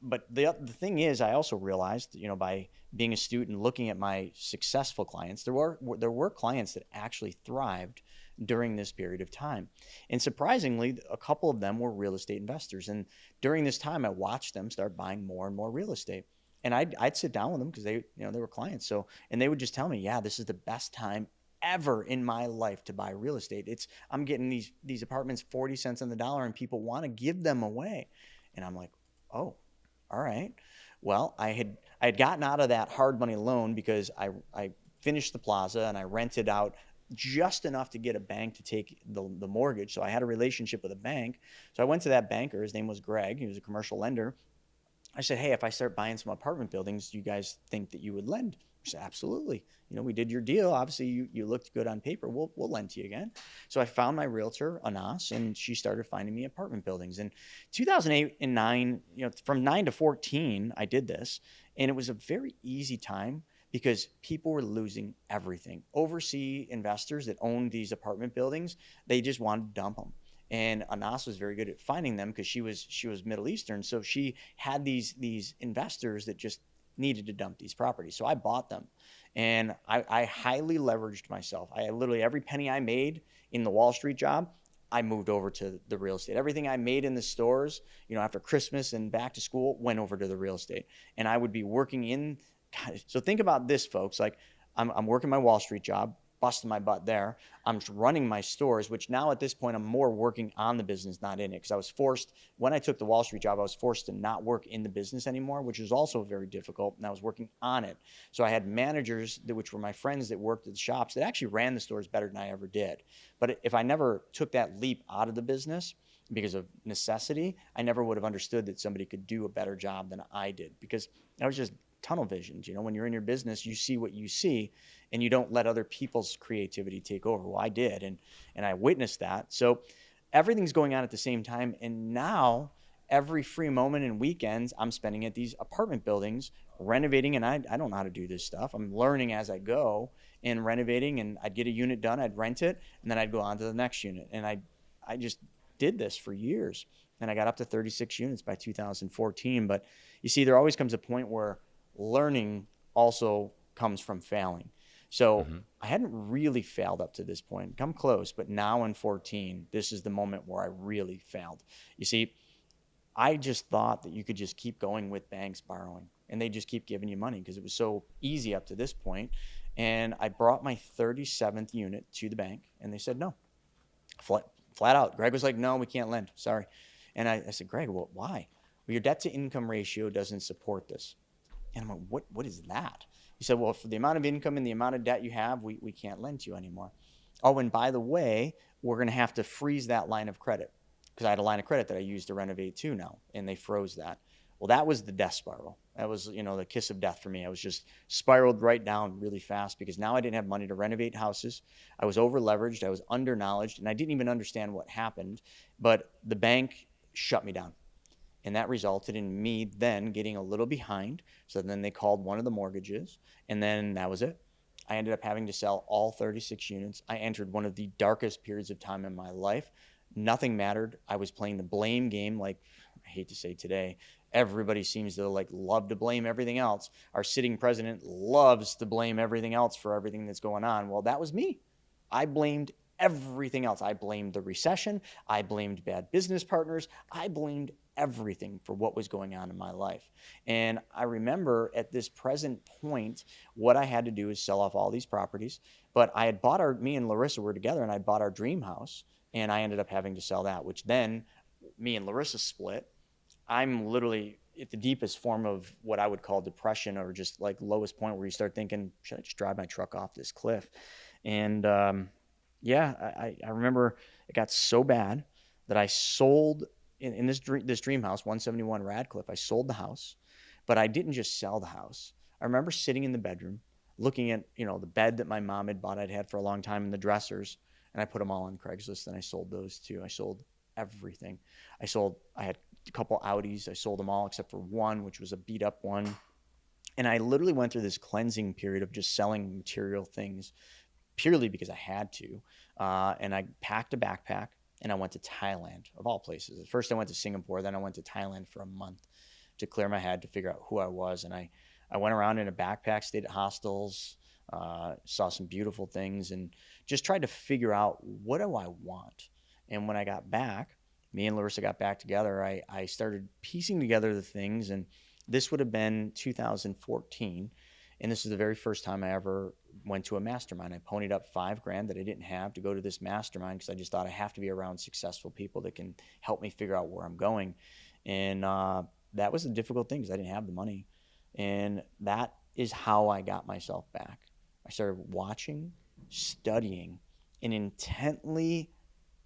But the thing is, I also realized, by being astute and looking at my successful clients, there were clients that actually thrived during this period of time. And surprisingly, a couple of them were real estate investors. And during this time, I watched them start buying more and more real estate. And I'd sit down with them because they were clients. So, and they would just tell me, yeah, this is the best time ever in my life to buy real estate. I'm getting these apartments 40 cents on the dollar and people want to give them away. And I'm like, oh, all right. Well, I had gotten out of that hard money loan because I finished the plaza and I rented out just enough to get a bank to take the mortgage. So I had a relationship with a bank. So I went to that banker. His name was Greg. He was a commercial lender. I said, hey, if I start buying some apartment buildings, do you guys think that you would lend? He said, absolutely. We did your deal. Obviously, you looked good on paper. We'll lend to you again. So I found my realtor, Anas, and she started finding me apartment buildings. In 2008 and 9, from 9 to 14, I did this. And it was a very easy time because people were losing everything. Overseas investors that owned these apartment buildings, they just wanted to dump them. And Anas was very good at finding them because she was Middle Eastern. So she had these investors that just needed to dump these properties. So I bought them, and I highly leveraged myself. I literally, every penny I made in the Wall Street job, I moved over to the real estate. Everything I made in the stores, after Christmas and back to school, went over to the real estate. And I would be working in, so think about this, folks. Like I'm working my Wall Street job, busting my butt there. I'm running my stores, which now at this point, I'm more working on the business, not in it. Because I was forced, when I took the Wall Street job, I was forced to not work in the business anymore, which was also very difficult. And I was working on it. So I had managers, which were my friends that worked at the shops, that actually ran the stores better than I ever did. But if I never took that leap out of the business because of necessity, I never would have understood that somebody could do a better job than I did, because I was just tunnel visions. When you're in your business, you see what you see, and you don't let other people's creativity take over. Well, I did, and I witnessed that. So everything's going on at the same time, and now every free moment and weekends I'm spending at these apartment buildings renovating, and I don't know how to do this stuff. I'm learning as I go and renovating, and I'd get a unit done, I'd rent it, and then I'd go on to the next unit. And I just did this for years, and I got up to 36 units by 2014. But you see, there always comes a point where learning also comes from failing. So I hadn't really failed up to this point, come close, but now in 14, this is the moment where I really failed. You see, I just thought that you could just keep going with banks borrowing, and they just keep giving you money because it was so easy up to this point. And I brought my 37th unit to the bank, and they said no, flat out. Greg was like, no, we can't lend, sorry. And I said, Greg, well, why? Well, your debt to income ratio doesn't support this. And I'm like, what is that? He said, well, for the amount of income and the amount of debt you have, we can't lend to you anymore. Oh, and by the way, we're going to have to freeze that line of credit, because I had a line of credit that I used to renovate too now, and they froze that. Well, that was the death spiral. That was, the kiss of death for me. I was just spiraled right down really fast because now I didn't have money to renovate houses. I was over leveraged. I was under knowledged, and I didn't even understand what happened. But the bank shut me down. And that resulted in me then getting a little behind. So then they called one of the mortgages, and then that was it. I ended up having to sell all 36 units. I entered one of the darkest periods of time in my life. Nothing mattered. I was playing the blame game, like I hate to say today. Everybody seems to like love to blame everything else. Our sitting president loves to blame everything else for everything that's going on. Well, that was me. I blamed everything else. I blamed the recession. I blamed bad business partners. I blamed everything for what was going on in my life. And I remember at this present point, what I had to do is sell off all these properties. But I had bought me and Larissa were together, and I bought our dream house, and I ended up having to sell that, which then me and Larissa split. I'm literally at the deepest form of what I would call depression, or just like lowest point where you start thinking, should I just drive my truck off this cliff? And yeah, I remember it got so bad that I sold in this dream house, 171 Radcliffe. I sold the house, but I didn't just sell the house. I remember sitting in the bedroom, looking at the bed that my mom had bought, I'd had for a long time, and the dressers, and I put them all on Craigslist, and I sold those too. I sold everything. I had a couple Audis. I sold them all except for one, which was a beat up one. And I literally went through this cleansing period of just selling material things purely because I had to. And I packed a backpack and I went to Thailand, of all places. At first I went to Singapore, then I went to Thailand for a month to clear my head, to figure out who I was. And I went around in a backpack, stayed at hostels, saw some beautiful things, and just tried to figure out, what do I want? And when I got back, me and Larissa got back together, I started piecing together the things, and this would have been 2014. And this is the very first time I ever went to a mastermind. I ponied up $5,000 that I didn't have to go to this mastermind, because I just thought I have to be around successful people that can help me figure out where I'm going. And that was a difficult thing, because I didn't have the money. And that is how I got myself back. I started watching, studying, and intently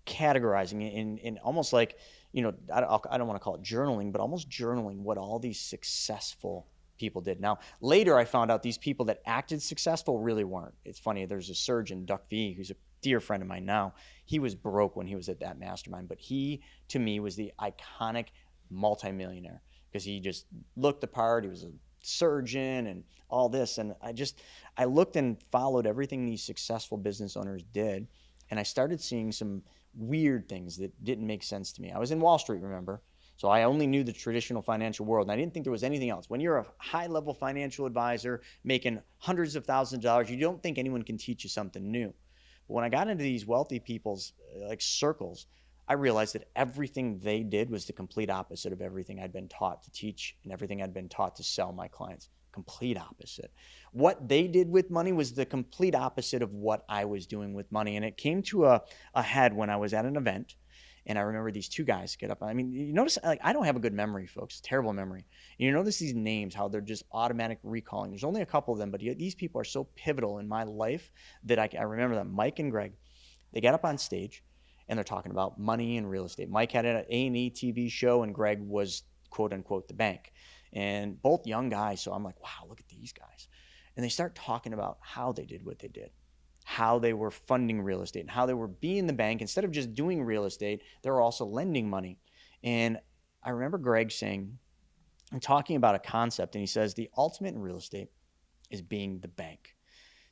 categorizing it in almost like, I don't want to call it journaling, but almost journaling what all these successful people did. Now, later I found out these people that acted successful really weren't. It's funny, there's a surgeon, Duck V, who's a dear friend of mine now. He was broke when he was at that mastermind, but he, to me, was the iconic multimillionaire, because he just looked the part. He was a surgeon and all this. And I looked and followed everything these successful business owners did. And I started seeing some weird things that didn't make sense to me. I was in Wall Street, remember? So I only knew the traditional financial world, and I didn't think there was anything else. When you're a high-level financial advisor making hundreds of thousands of dollars, you don't think anyone can teach you something new. But when I got into these wealthy people's circles, I realized that everything they did was the complete opposite of everything I'd been taught to teach and everything I'd been taught to sell my clients. Complete opposite. What they did with money was the complete opposite of what I was doing with money. And it came to a head when I was at an event, and I remember these two guys get up. I mean, you notice, I don't have a good memory, folks, terrible memory. You notice these names, how they're just automatic recalling. There's only a couple of them, but these people are so pivotal in my life that I remember them. Mike and Greg, they got up on stage, and they're talking about money and real estate. Mike had an A&E TV show, and Greg was, quote unquote, the bank. And both young guys, so I'm like, wow, look at these guys. And they start talking about how they did what they did, how they were funding real estate, and how they were being the bank. Instead of just doing real estate, they were also lending money. And I remember Greg saying and talking about a concept, and he says, the ultimate in real estate is being the bank.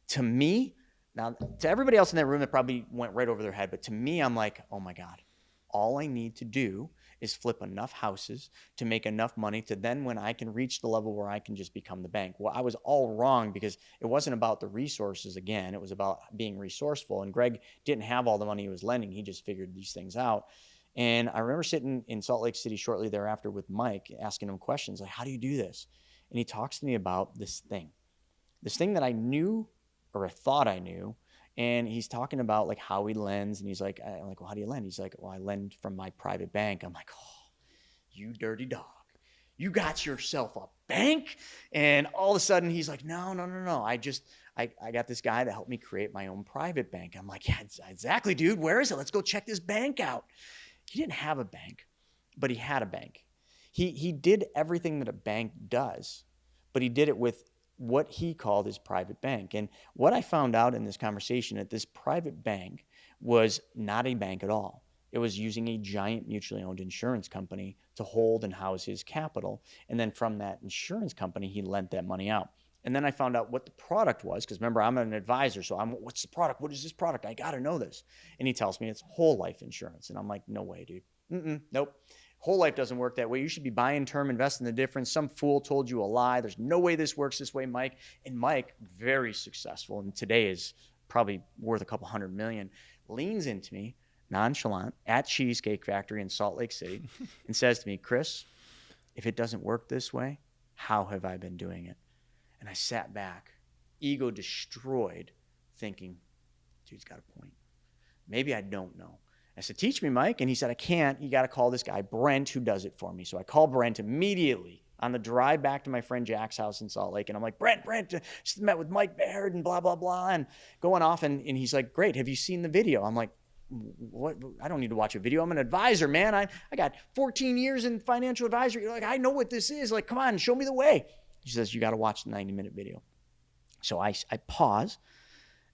To me, now, to everybody else in that room, that probably went right over their head. But to me, I'm like, oh my God, all I need to do is flip enough houses to make enough money to then, when I can reach the level where I can just become the bank. Well, I was all wrong, because it wasn't about the resources again. It was about being resourceful. And Greg didn't have all the money he was lending. He just figured these things out. And I remember sitting in Salt Lake City shortly thereafter with Mike, asking him questions like, how do you do this? And he talks to me about this thing that I knew, or I thought I knew. And he's talking about like how he lends. And he's like, I'm like, well, how do you lend? He's like, well, I lend from my private bank. I'm like, oh, you dirty dog. You got yourself a bank? And all of a sudden he's like, no. I got this guy that helped me create my own private bank. I'm like, yeah, exactly, dude. Where is it? Let's go check this bank out. He didn't have a bank, but he had a bank. He did everything that a bank does, but he did it with what he called his private bank. And what I found out in this conversation, that this private bank was not a bank at all. It was using a giant mutually owned insurance company to hold and house his capital. And then from that insurance company, he lent that money out. And then I found out what the product was, because remember, I'm an advisor. So what's the product? What is this product? I got to know this. And he tells me it's whole life insurance. And I'm like, no way, dude. Nope. Whole life doesn't work that way. You should be buying term, investing the difference. Some fool told you a lie. There's no way this works this way, Mike. And Mike, very successful, and today is probably worth a couple $100 million, leans into me, nonchalant, at Cheesecake Factory in Salt Lake City, and says to me, Chris, if it doesn't work this way, how have I been doing it? And I sat back, ego destroyed, thinking, dude's got a point. Maybe I don't know. I said, teach me, Mike. And he said, I can't. You got to call this guy, Brent, who does it for me. So I called Brent immediately on the drive back to my friend Jack's house in Salt Lake. And I'm like, Brent, just met with Mike Baird and blah, blah, blah. And going off. And he's like, great. Have you seen the video? I'm like, what? I don't need to watch a video. I'm an advisor, man. I got 14 years in financial advisory. Like, I know what this is. Like, come on, show me the way. He says, you got to watch the 90-minute video. So I pause.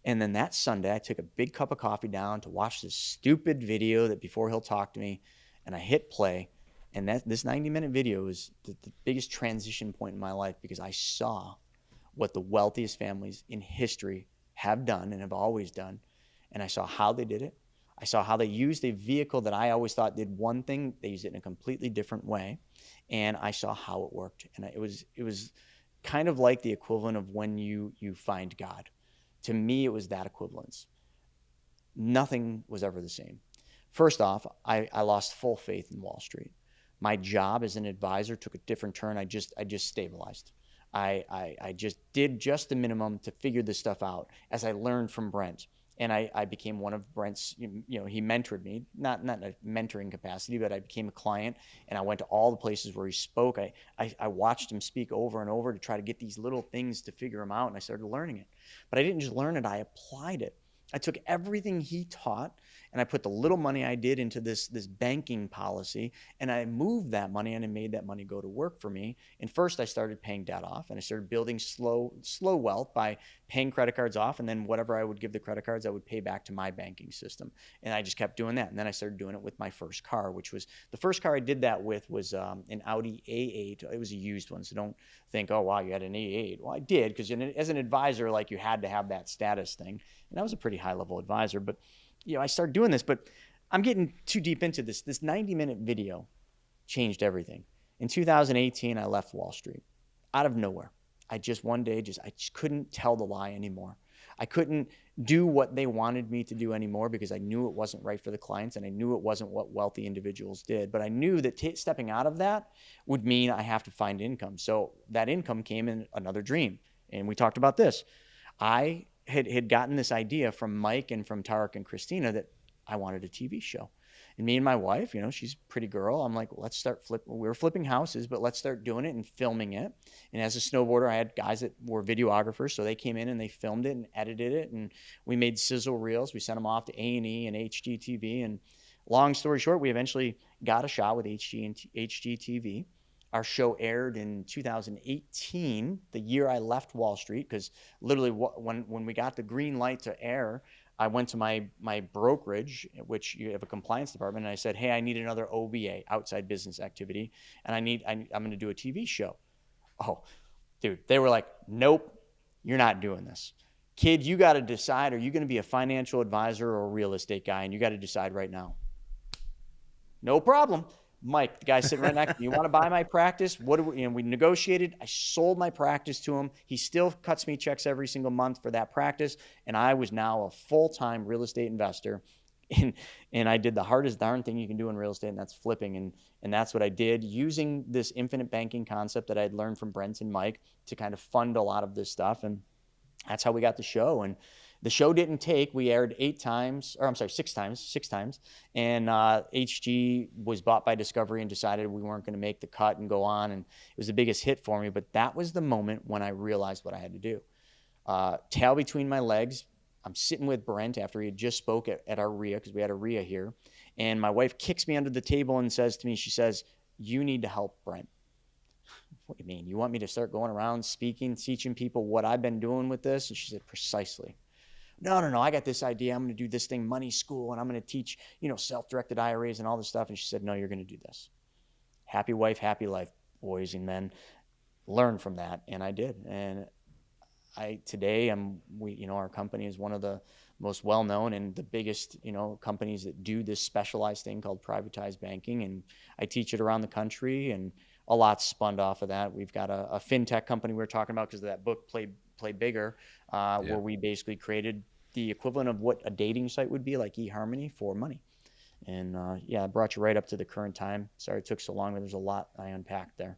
And then that Sunday, I took a big cup of coffee down to watch this stupid video that before he'll talk to me. And I hit play. And this 90-minute video is the biggest transition point in my life, because I saw what the wealthiest families in history have done and have always done. And I saw how they did it. I saw how they used a vehicle that I always thought did one thing. They used it in a completely different way. And I saw how it worked. And it was kind of like the equivalent of when you find God. To me, it was that equivalence. Nothing was ever the same. First off, I lost full faith in Wall Street. My job as an advisor took a different turn. I just stabilized. I just did just the minimum to figure this stuff out as I learned from Brent. And I became one of Brent's, he mentored me, not in a mentoring capacity, but I became a client, and I went to all the places where he spoke. I watched him speak over and over to try to get these little things to figure them out, and I started learning it. But I didn't just learn it, I applied it. I took everything he taught, and I put the little money I did into this banking policy, and I moved that money and I made that money go to work for me. And first I started paying debt off, and I started building slow wealth by paying credit cards off, and then whatever I would give the credit cards, I would pay back to my banking system. And I just kept doing that. And then I started doing it with my first car, which was the first car I did that with was an Audi A8. It was a used one, so don't think, oh, wow, you had an A8. Well, I did, because as an advisor, like, you had to have that status thing. And I was a pretty high-level advisor, but I started doing this. But I'm getting too deep into this. This 90-minute video changed everything. In 2018, I left Wall Street out of nowhere. I just one day, I just couldn't tell the lie anymore. I couldn't do what they wanted me to do anymore, because I knew it wasn't right for the clients, and I knew it wasn't what wealthy individuals did. But I knew that stepping out of that would mean I have to find income. So that income came in another dream. And we talked about this. I had gotten this idea from Mike and from Tarek and Christina that I wanted a TV show. And me and my wife, she's a pretty girl. I'm like, well, let's start we were flipping houses, but let's start doing it and filming it. And as a snowboarder, I had guys that were videographers. So they came in and they filmed it and edited it. And we made sizzle reels. We sent them off to A&E and HGTV. And long story short, we eventually got a shot with HGTV. Our show aired in 2018, the year I left Wall Street, because literally when we got the green light to air, I went to my brokerage, which you have a compliance department, and I said, hey, I need another OBA, outside business activity, and I'm going to do a TV show. Oh, dude, they were like, nope, you're not doing this. Kid, you got to decide, are you going to be a financial advisor or a real estate guy? And you got to decide right now. No problem. Mike, the guy sitting right next to me, you want to buy my practice? We negotiated. I sold my practice to him. He still cuts me checks every single month for that practice. And I was now a full-time real estate investor. And I did the hardest darn thing you can do in real estate, and that's flipping. And that's what I did, using this infinite banking concept that I'd learned from Brent and Mike to kind of fund a lot of this stuff. And that's how we got the show. And the show didn't take. We aired 6 times. And HG was bought by Discovery and decided we weren't going to make the cut and go on. And it was the biggest hit for me. But that was the moment when I realized what I had to do. Tail between my legs. I'm sitting with Brent after he had just spoke at our RIA, because we had a RIA here. And my wife kicks me under the table and says to me, she says, you need to help Brent. What do you mean? You want me to start going around speaking, teaching people what I've been doing with this? And she said, precisely. No, I got this idea. I'm going to do this thing, money school, and I'm going to teach, self-directed IRAs and all this stuff. And she said, no, you're going to do this. Happy wife, happy life, boys and men. Learn from that. And I did. And our company is one of the most well-known and the biggest, companies that do this specialized thing called privatized banking. And I teach it around the country, and a lot spun off of that. We've got a fintech company we were talking about because of that book, Play Bigger, where we basically created the equivalent of what a dating site would be, like eHarmony, for money. And I brought you right up to the current time. Sorry it took so long, but there's a lot I unpacked there.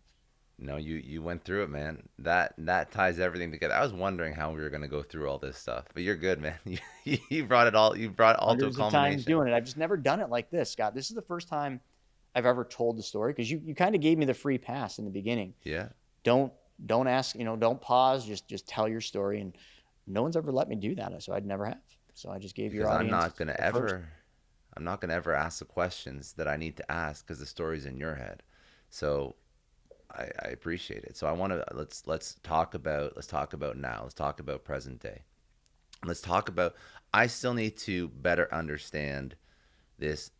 No, you went through it, man. That ties everything together. I was wondering how we were gonna go through all this stuff, but you're good, man. You brought it all. You brought it all to a Hundreds of times culmination. doing it. I've just never done it like this, Scott. This is the first time I've ever told the story, because you kind of gave me the free pass in the beginning. Yeah. Don't ask, don't pause. Just tell your story, and no one's ever let me do that, so I'd never have. So I just gave your Because audience first. I'm not gonna ever ask the questions that I need to ask because the story's in your head. So I appreciate it. So I want to let's talk about now. Let's talk about present day. Let's talk about. I still need to better understand this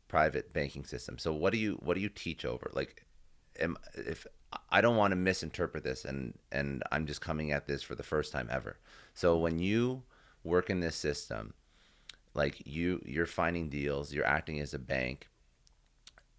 private banking system. So what do you teach over? Like, if I don't want to misinterpret this, and I'm just coming at this for the first time ever. So when you work in this system, like you're finding deals, you're acting as a bank,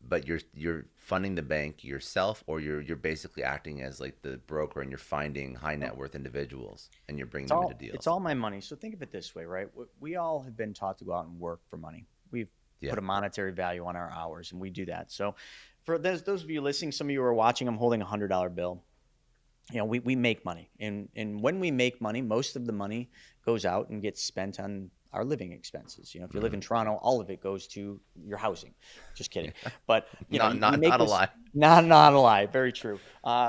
but you're funding the bank yourself, or you're basically acting as like the broker, and you're finding high net worth individuals and you're bringing them into deals. It's all my money. So think of it this way, right? We all have been taught to go out and work for money. We've put a monetary value on our hours, and we do that. So for those of you listening, some of you are watching, I'm holding $100 bill. We make money, and when we make money, most of the money goes out and gets spent on our living expenses. If you live in Toronto, all of it goes to your housing. Just kidding. But not a lie. Not a lie. Very true.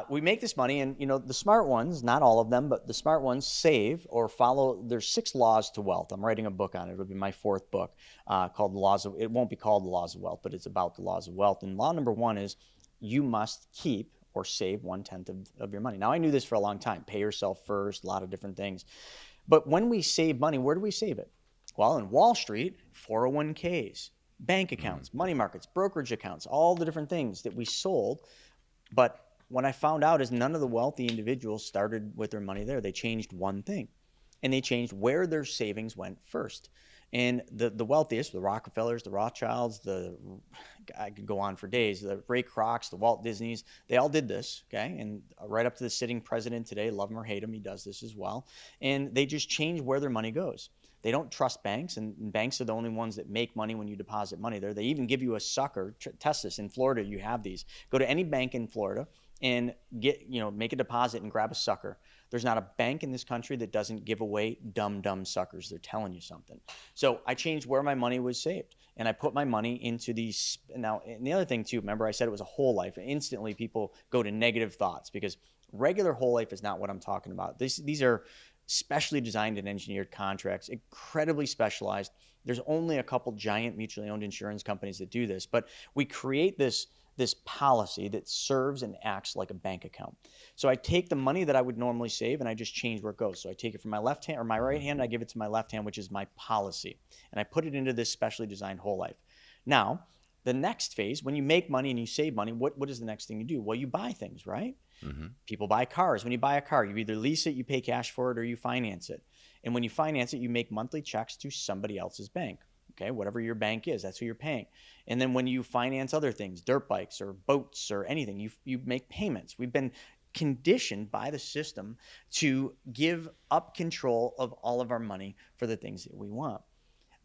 We make this money, and the smart ones, not all of them, but the smart ones save or follow. There's 6 laws to wealth. I'm writing a book on it. It'll be my 4th book, called The Laws of. It won't be called The Laws of Wealth, but it's about the laws of wealth. And law number 1 is you must keep or save 1/10 of your money. Now, I knew this for a long time. Pay yourself first, a lot of different things. But when we save money, where do we save it? Well, in Wall Street, 401ks, bank accounts, money markets, brokerage accounts, all the different things that we sold. But what I found out is none of the wealthy individuals started with their money there. They changed one thing, and they changed where their savings went first. And the wealthiest, the Rockefellers, the Rothschilds, I could go on for days, the Ray Krocs, the Walt Disneys, they all did this, okay? And right up to the sitting president today, love him or hate him, he does this as well. And they just change where their money goes. They don't trust banks, and banks are the only ones that make money when you deposit money there. They even give you a sucker. Test this. In Florida, you have these. Go to any bank in Florida and make a deposit and grab a sucker. There's not a bank in this country that doesn't give away dumb suckers. They're telling you something. So I changed where my money was saved, and I put my money into these. Now, and the other thing too, remember I said it was a whole life. Instantly, people go to negative thoughts, because regular whole life is not what I'm talking about. These are specially designed and engineered contracts, incredibly specialized. There's only a couple giant mutually owned insurance companies that do this, but we create this policy that serves and acts like a bank account. So I take the money that I would normally save, and I just change where it goes. So I take it from my left hand or my right hand, I give it to my left hand, which is my policy, and I put it into this specially designed whole life. Now, the next phase, when you make money and you save money, what is the next thing you do? Well, you buy things, right? Mm-hmm. People buy cars. When you buy a car, you either lease it, you pay cash for it, or you finance it. And when you finance it, you make monthly checks to somebody else's bank. Okay, whatever your bank is, that's who you're paying. And then when you finance other things, dirt bikes or boats or anything, you make payments. We've been conditioned by the system to give up control of all of our money for the things that we want.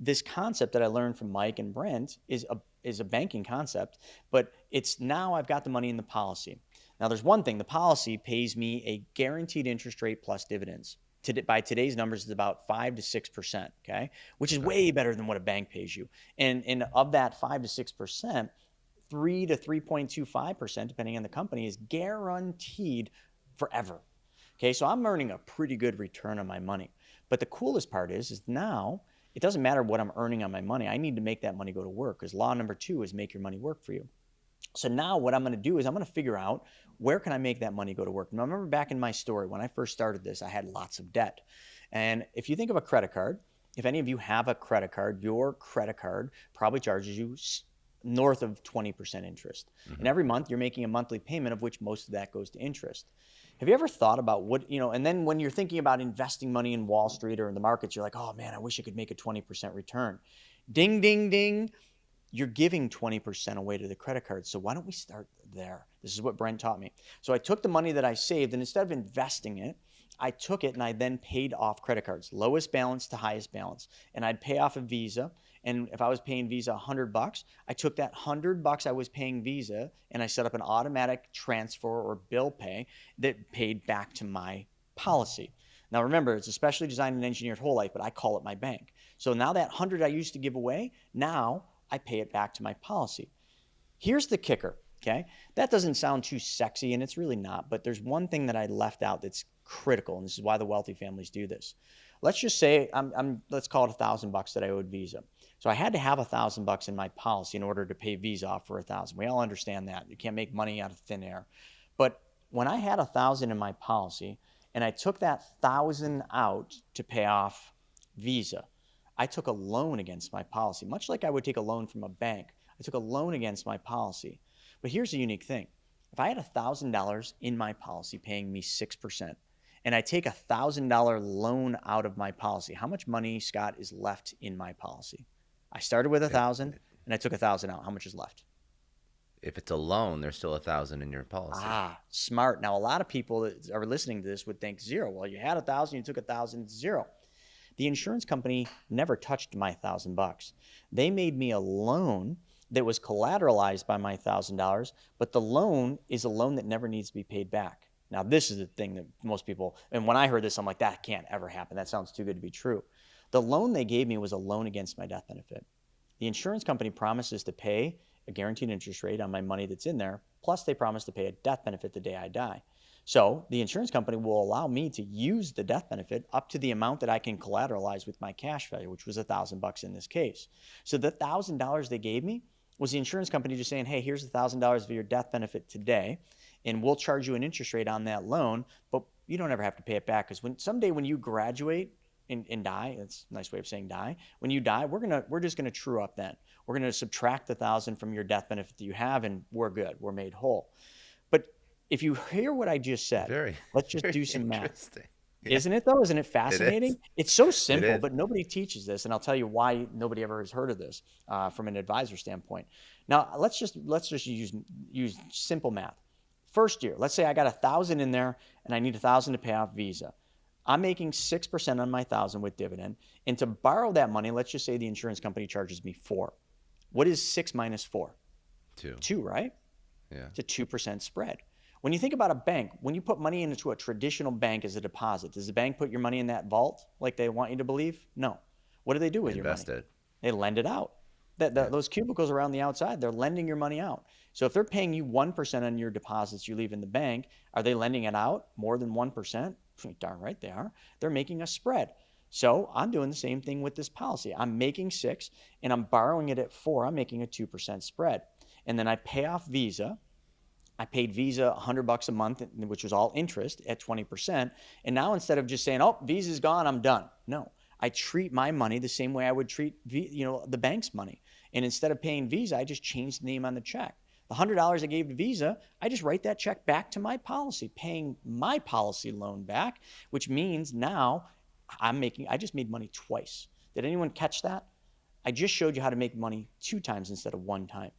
This concept that I learned from Mike and Brent is a banking concept, but it's now I've got the money in the policy. Now, there's one thing. The policy pays me a guaranteed interest rate plus dividends. By today's numbers, it's about 5 to 6%, okay? Which is way better than what a bank pays you. And of that 5 to 6%, 3 to 3.25%, depending on the company, is guaranteed forever. Okay, so I'm earning a pretty good return on my money. But the coolest part is now it doesn't matter what I'm earning on my money. I need to make that money go to work, because law number 2 is make your money work for you. So now what I'm going to do is I'm going to figure out where can I make that money go to work. Now, remember back in my story, when I first started this, I had lots of debt. And if you think of a credit card, if any of you have a credit card, your credit card probably charges you north of 20% interest. Mm-hmm. And every month you're making a monthly payment, of which most of that goes to interest. Have you ever thought about what, and then when you're thinking about investing money in Wall Street or in the markets, you're like, oh man, I wish I could make a 20% return. Ding, ding, ding. You're giving 20% away to the credit card. So why don't we start there? This is what Brent taught me. So I took the money that I saved, and instead of investing it, I took it and I then paid off credit cards, lowest balance to highest balance. And I'd pay off a Visa. And if I was paying Visa $100, I took that $100 I was paying Visa and I set up an automatic transfer or bill pay that paid back to my policy. Now remember, it's especially designed and engineered whole life, but I call it my bank. So now that 100 I used to give away, now I pay it back to my policy. Here's the kicker, okay? That doesn't sound too sexy, and it's really not, but there's one thing that I left out that's critical, and this is why the wealthy families do this. Let's just say let's call it $1,000 that I owed Visa. So I had to have $1,000 in my policy in order to pay Visa off for $1,000. We all understand that. You can't make money out of thin air. But when I had $1,000 in my policy and I took that $1,000 out to pay off Visa, I took a loan against my policy, much like I would take a loan from a bank. I took a loan against my policy. But here's the unique thing. If I had $1,000 in my policy paying me 6%, and I take $1,000 loan out of my policy, how much money, Scott, is left in my policy? I started with 1,000 and I took 1,000 out. How much is left? If it's a loan, there's still 1,000 in your policy. Smart. Now, a lot of people that are listening to this would think zero. Well, you had 1,000, you took 1,000, zero. The insurance company never touched my $1,000. They made me a loan that was collateralized by my $1,000, but the loan is a loan that never needs to be paid back. Now, this is the thing that most people, and when I heard this, I'm like, that can't ever happen. That sounds too good to be true. The loan they gave me was a loan against my death benefit. The insurance company promises to pay a guaranteed interest rate on my money that's in there, plus they promise to pay a death benefit the day I die. So the insurance company will allow me to use the death benefit up to the amount that I can collateralize with my cash value, which was $1,000 in this case. So the $1,000 they gave me was the insurance company just saying, hey, here's $1,000 for your death benefit today, and we'll charge you an interest rate on that loan, but you don't ever have to pay it back, because someday when you graduate and die, that's a nice way of saying die, when you die, we're just gonna true up then. We're gonna subtract the 1,000 from your death benefit that you have, and we're good, we're made whole. But if you hear what I just said, let's just do some math. Yeah. Isn't it though? Isn't it fascinating? It's so simple, but nobody teaches this, and I'll tell you why nobody ever has heard of this from an advisor standpoint. Now, let's just use simple math. First year, let's say I got 1,000 in there, and I need 1,000 to pay off Visa. I'm making 6% on my 1,000 with dividend, and to borrow that money, let's just say the insurance company charges me 4. What is 6 minus 4? 2. 2, right? Yeah. It's a 2% spread. When you think about a bank, when you put money into a traditional bank as a deposit, does the bank put your money in that vault like they want you to believe? No. What do they do with your money? Invest it. They lend it out. Those cubicles around the outside, they're lending your money out. So if they're paying you 1% on your deposits you leave in the bank, are they lending it out more than 1%? Darn right they are. They're making a spread. So I'm doing the same thing with this policy. I'm making 6 and I'm borrowing it at 4. I'm making a 2% spread. And then I pay off Visa. I paid Visa $100 a month, which was all interest at 20%. And now instead of just saying, oh, Visa's gone, I'm done. No, I treat my money the same way I would treat the bank's money. And instead of paying Visa, I just changed the name on the check. The $100 I gave to Visa, I just write that check back to my policy, paying my policy loan back, which means now I just made money twice. Did anyone catch that? I just showed you how to make money 2 times instead of 1 time.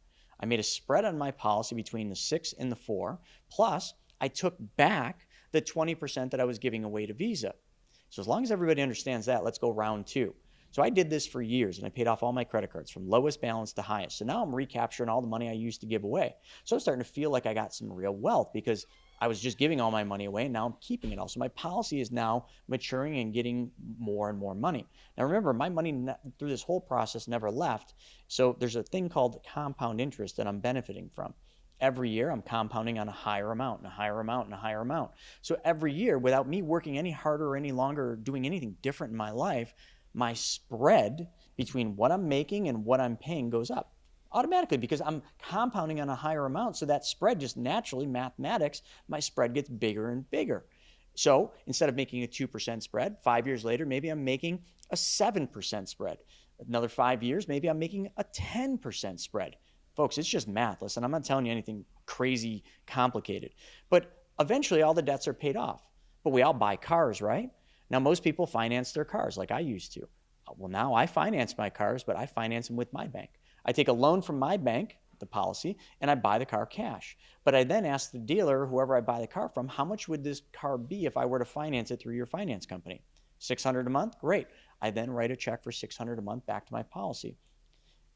I made a spread on my policy between the 6 and the 4, plus I took back the 20% that I was giving away to Visa. So as long as everybody understands that, let's go round 2. So I did this for years, and I paid off all my credit cards from lowest balance to highest. So now I'm recapturing all the money I used to give away. So I'm starting to feel like I got some real wealth because I was just giving all my money away, and now I'm keeping it all. So my policy is now maturing and getting more and more money. Now remember, my money through this whole process never left. So there's a thing called compound interest that I'm benefiting from. Every year I'm compounding on a higher amount and a higher amount and a higher amount. So every year, without me working any harder or any longer or doing anything different in my life, my spread between what I'm making and what I'm paying goes up automatically because I'm compounding on a higher amount. So that spread just naturally, mathematics, my spread gets bigger and bigger. So instead of making a 2% spread, 5 years later, maybe I'm making a 7% spread. Another 5 years, maybe I'm making a 10% spread. Folks, it's just math. Listen, I'm not telling you anything crazy complicated. But Eventually, all the debts are paid off. But we all buy cars, right? Now, most people finance their cars like I used to. Well, now I finance my cars, but I finance them with my bank. I take a loan from my bank, the policy, and I buy the car cash. But I then ask the dealer, whoever I buy the car from, how much would this car be if I were to finance it through your finance company? $600 a month? Great. I then write a check for $600 a month back to my policy.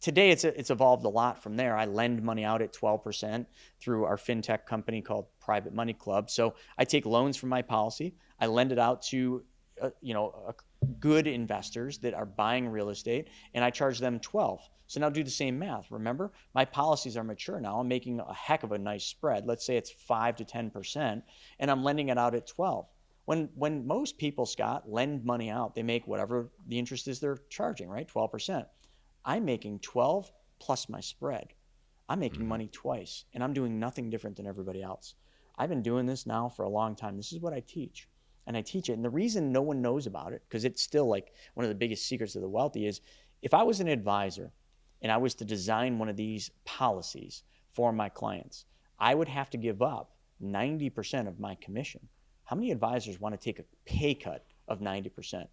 Today, it's evolved a lot from there. I lend money out at 12% through our fintech company called Private Money Club. So I take loans from my policy. I lend it out to, good investors that are buying real estate, and I charge them 12. So now do the same math. Remember, my policies are mature now. I'm making a heck of a nice spread. Let's say it's 5 to 10%, and I'm lending it out at 12. When most people, Scott, lend money out, they make whatever the interest is they're charging, right? 12%. I'm making 12 plus my spread. I'm making money twice, and I'm doing nothing different than everybody else. I've been doing this now for a long time. This is what I teach, and I teach it. And the reason no one knows about it, because it's still like one of the biggest secrets of the wealthy, is if I was an advisor and I was to design one of these policies for my clients, I would have to give up 90% of my commission. How many advisors want to take a pay cut of 90%? I'll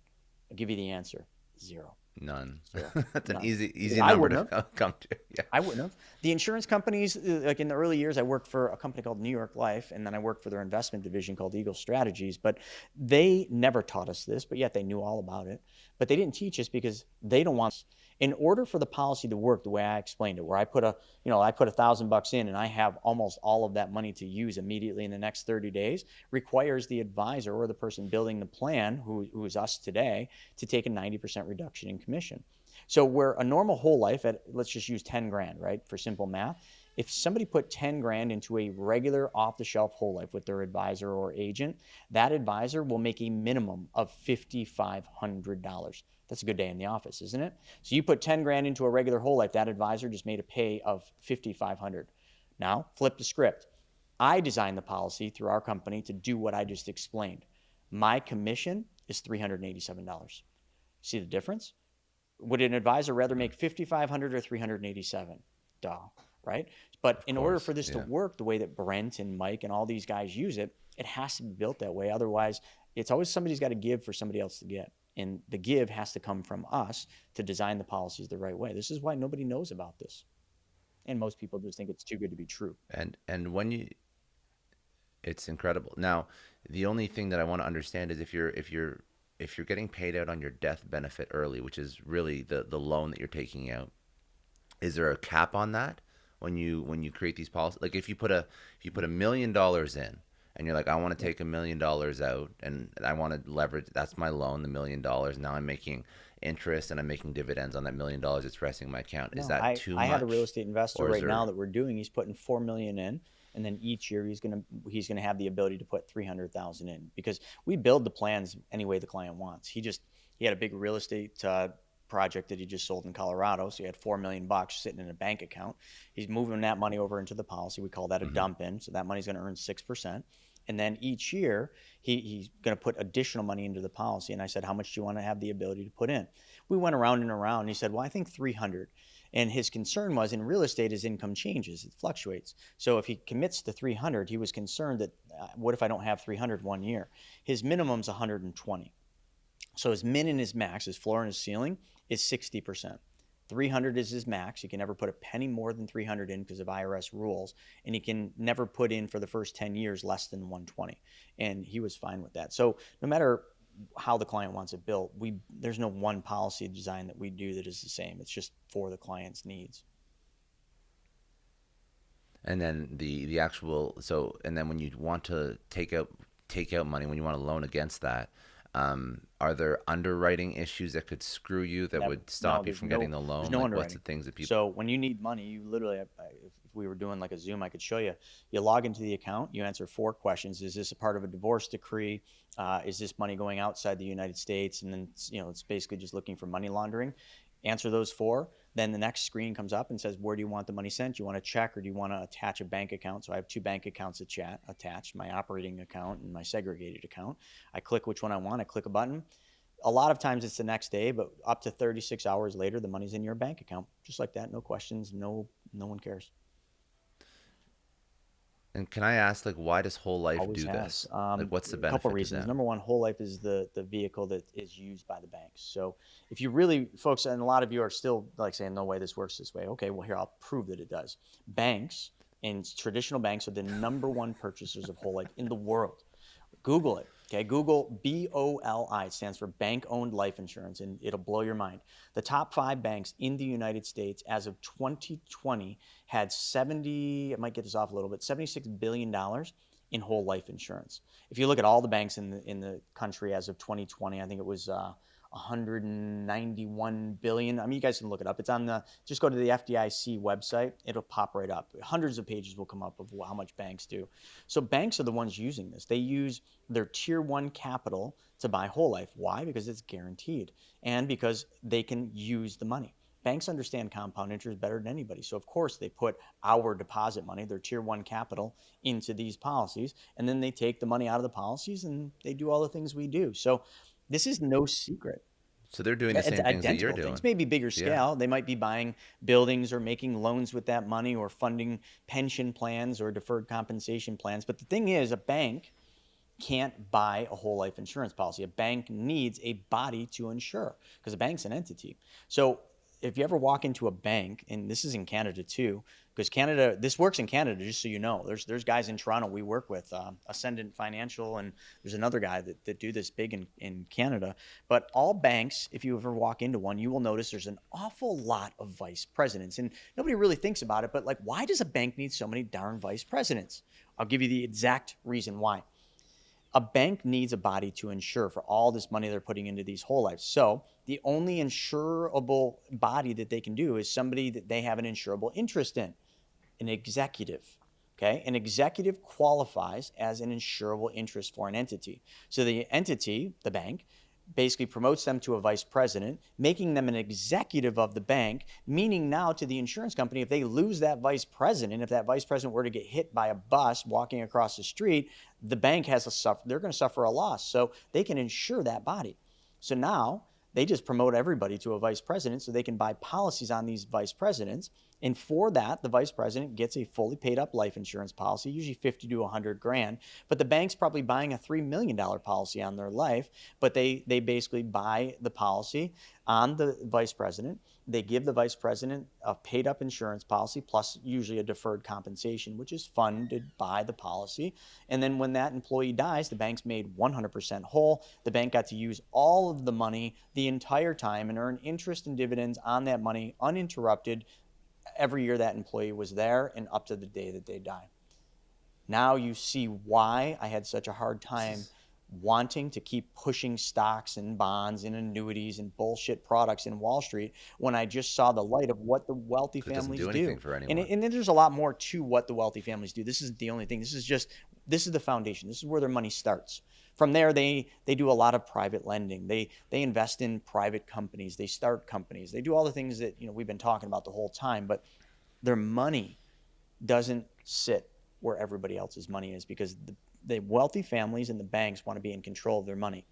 give you the answer: 0. None. Zero. That's an None. easy I number wouldn't to have. come to. Yeah. I wouldn't have. The insurance companies, like in the early years, I worked for a company called New York Life, and then I worked for their investment division called Eagle Strategies. But they never taught us this, but yet they knew all about it. But they didn't teach us because they don't want. In order for the policy to work the way I explained it, where I put $1,000 in and I have almost all of that money to use immediately in the next 30 days, requires the advisor or the person building the plan, who is us today, to take a 90% reduction in commission. So where a normal whole life at, let's just use 10 grand, right? For simple math. If somebody put 10 grand into a regular off-the-shelf whole life with their advisor or agent, that advisor will make a minimum of $5,500. That's a good day in the office, isn't it? So you put 10 grand into a regular whole life, that advisor just made a pay of $5,500. Now, flip the script. I designed the policy through our company to do what I just explained. My commission is $387. See the difference? Would an advisor rather make $5,500 or $387? Duh, right? But in order for this to work the way that Brent and Mike and all these guys use it, it has to be built that way. Otherwise, it's always somebody's got to give for somebody else to get. And the give has to come from us to design the policies the right way. This is why nobody knows about this. And most people just think it's too good to be true. And when it's incredible. Now, the only thing that I want to understand is if you're getting paid out on your death benefit early, which is really the loan that you're taking out, is there a cap on that when you create these policies? Like if you put $1 million in and you're like, I want to take $1 million out and I want to leverage, that's my loan, the $1 million. Now I'm making interest and I'm making dividends on that $1 million. It's resting in my account. Is that too much? I had a real estate investor right now that we're doing. He's putting $4 million in. And then each year he's gonna have the ability to put $300,000 in, because we build the plans any way the client wants. He had a big real estate project that he just sold in Colorado, so he had $4 million sitting in a bank account. He's moving that money over into the policy. We call that a dump in. So that money's going to earn 6%. And then each year he's going to put additional money into the policy. And I said, how much do you want to have the ability to put in? We went around and around. And he said, well, I think 300. And his concern was, in real estate, his income changes, it fluctuates. So if he commits to 300, he was concerned that what if I don't have 300 one year? His minimum's 120. So his min and his max, his floor and his ceiling, is 60%. 300 is his max. He can never put a penny more than 300 in because of IRS rules, and he can never put in for the first 10 years less than 120. And he was fine with that. So no matter how the client wants it built, there's no one policy design that we do that is the same. It's just for the client's needs. And then the actual, so, and then when you want to take out money, when you want to loan against that, are there underwriting issues that could screw you that would stop you from getting the loan? There's no underwriting. What's the things that people? So when you need money, you literally, if we were doing like a Zoom, I could show you. You log into the account, you answer 4 questions. Is this a part of a divorce decree? Is this money going outside the United States? And then it's basically just looking for money laundering. Answer those 4. Then the next screen comes up and says, where do you want the money sent? Do you want to check or do you want to attach a bank account? So I have 2 bank accounts attached, my operating account and my segregated account. I click which one I want. I click a button. A lot of times it's the next day, but up to 36 hours later, the money's in your bank account. Just like that. No questions. No one cares. And can I ask, like, why does whole life Always do has. this? Like, what's the A couple benefit to reasons. them? Number one, whole life is the vehicle that is used by the banks. So if you really, folks, and a lot of you are still like saying, no way this works this way. Okay, well, here, I'll prove that it does. Banks and traditional banks are the number one purchasers of whole life in the world. Google it. Okay, Google BOLI. It stands for Bank Owned Life Insurance, and it'll blow your mind. The top 5 banks in the United States as of 2020 had 70, I might get this off a little bit, $76 billion in whole life insurance. If you look at all the banks in the country as of 2020, I think it was 191 billion. I mean, you guys can look it up. It's on just go to the FDIC website. It'll pop right up. Hundreds of pages will come up of how much banks do. So banks are the ones using this. They use their tier 1 capital to buy whole life. Why? Because it's guaranteed and because they can use the money. Banks understand compound interest better than anybody. So of course they put our deposit money, their tier 1 capital, into these policies, and then they take the money out of the policies and they do all the things we do. So this is no secret. So they're doing the same things that you're doing. Things, maybe bigger scale. Yeah. They might be buying buildings or making loans with that money or funding pension plans or deferred compensation plans. But the thing is, a bank can't buy a whole life insurance policy. A bank needs a body to insure because a bank's an entity. So if you ever walk into a bank, and this is in Canada too, because Canada, this works in Canada, just so you know. There's guys in Toronto we work with, Ascendant Financial, and there's another guy that do this big in Canada. But all banks, if you ever walk into one, you will notice there's an awful lot of vice presidents. And nobody really thinks about it, but like, why does a bank need so many darn vice presidents? I'll give you the exact reason why. A bank needs a body to insure for all this money they're putting into these whole lives. So the only insurable body that they can do is somebody that they have an insurable interest in, an executive. Okay, an executive qualifies as an insurable interest for an entity. So the entity, the bank, basically promotes them to a vice president, making them an executive of the bank, meaning now to the insurance company, if they lose that vice president, if that vice president were to get hit by a bus walking across the street, the bank they're going to suffer a loss. So they can insure that body. So now they just promote everybody to a vice president so they can buy policies on these vice presidents. And for that, the vice president gets a fully paid up life insurance policy, usually 50 to 100 grand. But the bank's probably buying a $3 million policy on their life, but they basically buy the policy on the vice president. They give the vice president a paid up insurance policy plus usually a deferred compensation, which is funded by the policy. And then when that employee dies, the bank's made 100% whole. The bank got to use all of the money the entire time and earn interest and dividends on that money uninterrupted every year that employee was there and up to the day that they die. Now you see why I had such a hard time wanting to keep pushing stocks and bonds and annuities and bullshit products in Wall Street when I just saw the light of what the wealthy families do. It doesn't do anything for anyone. And there's a lot more to what the wealthy families do. This isn't the only thing. This is the foundation. This is where their money starts. From there, they do a lot of private lending. They invest in private companies. They start companies. They do all the things that we've been talking about the whole time. But their money doesn't sit where everybody else's money is because the wealthy families and the banks want to be in control of their money.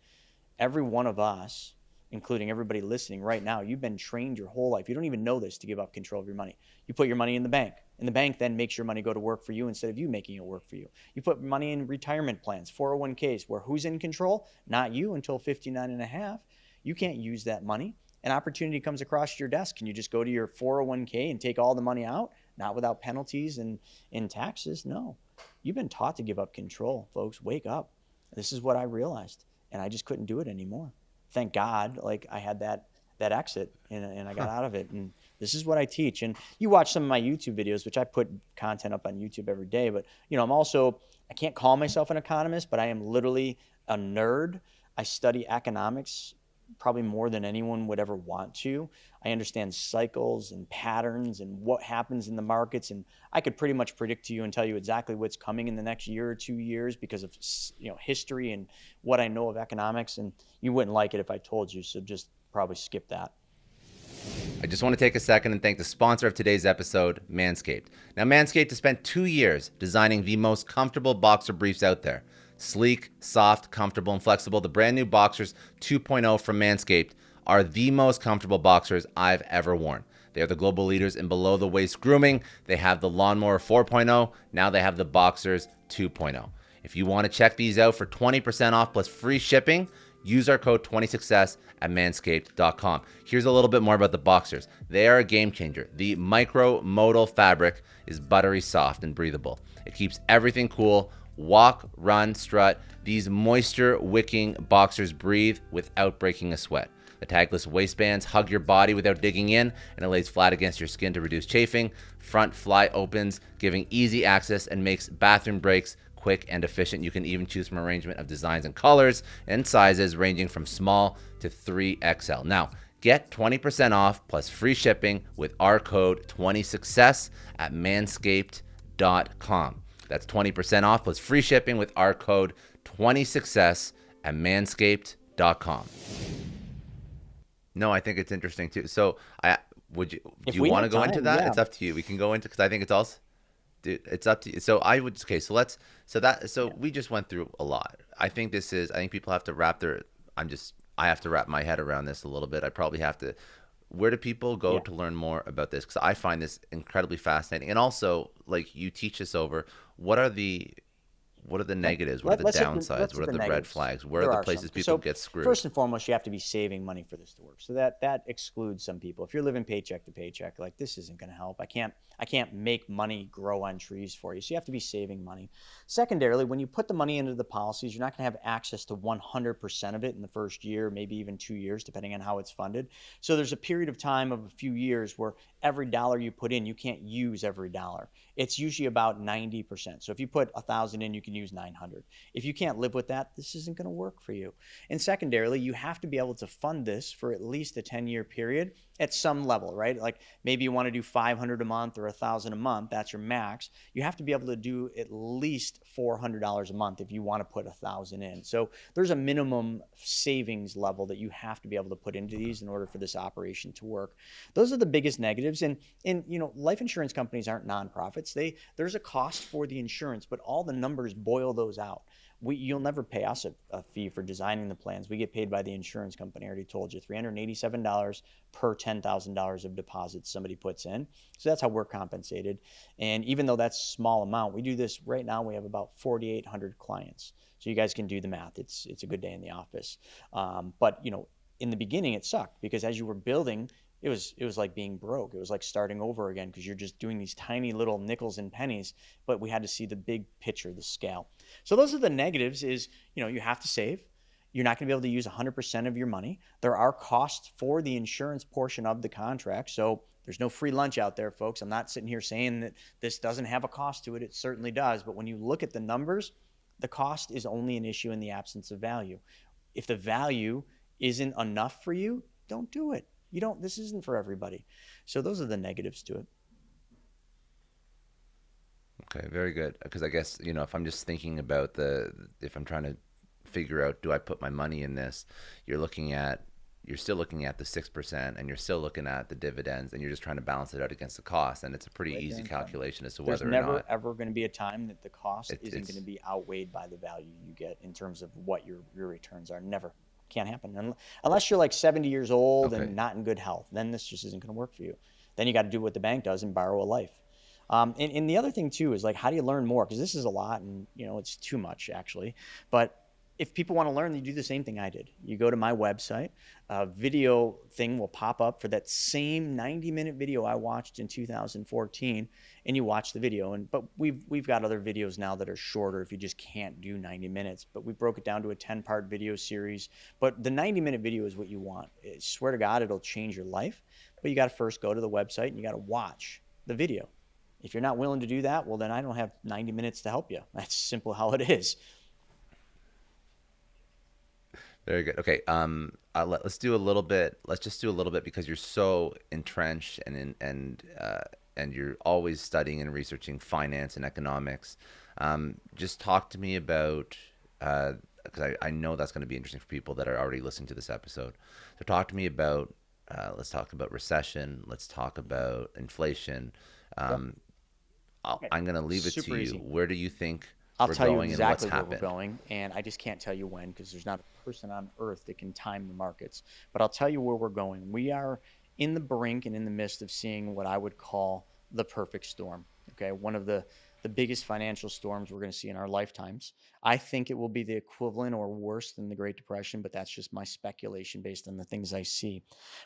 Every one of us, including everybody listening right now, you've been trained your whole life. You don't even know this to give up control of your money. You put your money in the bank, and the bank then makes your money go to work for you instead of you making it work for you. You put money in retirement plans, 401ks, where who's in control? Not you until 59 and a half. You can't use that money. An opportunity comes across your desk. Can you just go to your 401k and take all the money out? Not without penalties and taxes. No. You've been taught to give up control, folks. Wake up. This is what I realized, and I just couldn't do it anymore. Thank God, like I had that exit, and I got out of it. And this is what I teach. And you watch some of my YouTube videos, which I put content up on YouTube every day. But I can't call myself an economist, but I am literally a nerd. I study economics probably more than anyone would ever want to. I understand cycles and patterns and what happens in the markets, and I could pretty much predict to you and tell you exactly what's coming in the next year or 2 years because of history and what I know of economics. And you wouldn't like it if I told you, so just probably skip that. I just want to take a second and thank the sponsor of today's episode, Manscaped. Now, Manscaped has spent 2 years designing the most comfortable boxer briefs out there. Sleek, soft, comfortable, and flexible, the brand new Boxers 2.0 from Manscaped are the most comfortable boxers I've ever worn. They are the global leaders in below the waist grooming. They have the Lawnmower 4.0. Now they have the Boxers 2.0. If you want to check these out for 20% off plus free shipping, use our code 20success at manscaped.com. Here's a little bit more about the Boxers. They are a game changer. The micro modal fabric is buttery soft and breathable. It keeps everything cool. Walk, run, strut. These moisture wicking Boxers breathe without breaking a sweat. The tagless waistbands hug your body without digging in, and it lays flat against your skin to reduce chafing. Front fly opens, giving easy access and makes bathroom breaks quick and efficient. You can even choose from an arrangement of designs and colors and sizes ranging from small to 3XL. Now, get 20% off plus free shipping with our code 20success at manscaped.com. That's 20% off plus free shipping with our code 20success at manscaped.com. No, I think it's interesting too. So, do you want to go into that? Yeah. It's up to you. We can go into, because I think it's also, dude, it's up to you. So we just went through a lot. I think people have to I have to wrap my head around this a little bit. I probably have to. Where do people go to learn more about this? Because I find this incredibly fascinating. And also, like, you teach us over, what are the negatives? What are the downsides? What are the red flags? Where are the places people get screwed? First and foremost, you have to be saving money for this to work. So that excludes some people. If you're living paycheck to paycheck, like, this isn't going to help. I can't make money grow on trees for you. So you have to be saving money. Secondarily, when you put the money into the policies, you're not going to have access to 100% of it in the first year, maybe even 2 years, depending on how it's funded. So there's a period of time of a few years where every dollar you put in, you can't use every dollar. It's usually about 90%. So if you put 1,000 in, you can use 900. If you can't live with that, this isn't going to work for you. And secondarily, you have to be able to fund this for at least a 10-year period at some level, right? Like, maybe you want to do 500 a month or 1,000 a month. That's your max. You have to be able to do at least $400 a month if you want to put 1,000 in. So there's a minimum savings level that you have to be able to put into these in order for this operation to work. Those are the biggest negatives. And life insurance companies aren't nonprofits. There's a cost for the insurance, but all the numbers boil those out. You'll never pay us a fee for designing the plans. We get paid by the insurance company. I already told you, $387 per $10,000 of deposits somebody puts in. So that's how we're compensated. And even though that's a small amount, we do this right now. We have about 4,800 clients. So you guys can do the math. It's a good day in the office. But in the beginning, it sucked because as you were building, it was like being broke. It was like starting over again because you're just doing these tiny little nickels and pennies, but we had to see the big picture, the scale. So those are the negatives is, you have to save. You're not going to be able to use 100% of your money. There are costs for the insurance portion of the contract. So there's no free lunch out there, folks. I'm not sitting here saying that this doesn't have a cost to it. It certainly does. But when you look at the numbers, the cost is only an issue in the absence of value. If the value isn't enough for you, don't do it. This isn't for everybody. So those are the negatives to it. Okay, very good. Because I guess, if I'm just thinking about if I'm trying to figure out, do I put my money in this? You're still looking at the 6%, and you're still looking at the dividends, and you're just trying to balance it out against the cost. And it's a pretty easy calculation as to whether or not. There's never ever going to be a time that the cost isn't going to be outweighed by the value you get in terms of what your returns are. Never. Can't happen unless you're like 70 years old and not in good health. Then this just isn't going to work for you. Then you got to do what the bank does and borrow a life. And the other thing too is, like, how do you learn more? Because this is a lot, and it's too much actually. But if people want to learn, you do the same thing I did. You go to my website, a video thing will pop up for that same 90-minute video I watched in 2014, and you watch the video. But we've got other videos now that are shorter if you just can't do 90 minutes. But we broke it down to a 10-part video series. But the 90-minute video is what you want. I swear to God, it'll change your life. But you got to first go to the website and you got to watch the video. If you're not willing to do that, well, then I don't have 90 minutes to help you. That's simple how it is. Very good. Okay. Let's just do a little bit because you're so entrenched and you're always studying and researching finance and economics. Just talk to me about, because I know that's going to be interesting for people that are already listening to this episode. So talk to me about, let's talk about recession. Let's talk about inflation. I'm going to leave it to you. Easy. Where do you think I'll we're tell you going exactly and where what's we're going, and I just can't tell you when because there's not a person on earth that can time the markets. But I'll tell you where we're going. We are in the brink and in the midst of seeing what I would call the perfect storm. Okay, one of the biggest financial storms we're going to see in our lifetimes. I think it will be the equivalent or worse than the Great Depression, but that's just my speculation based on the things I see.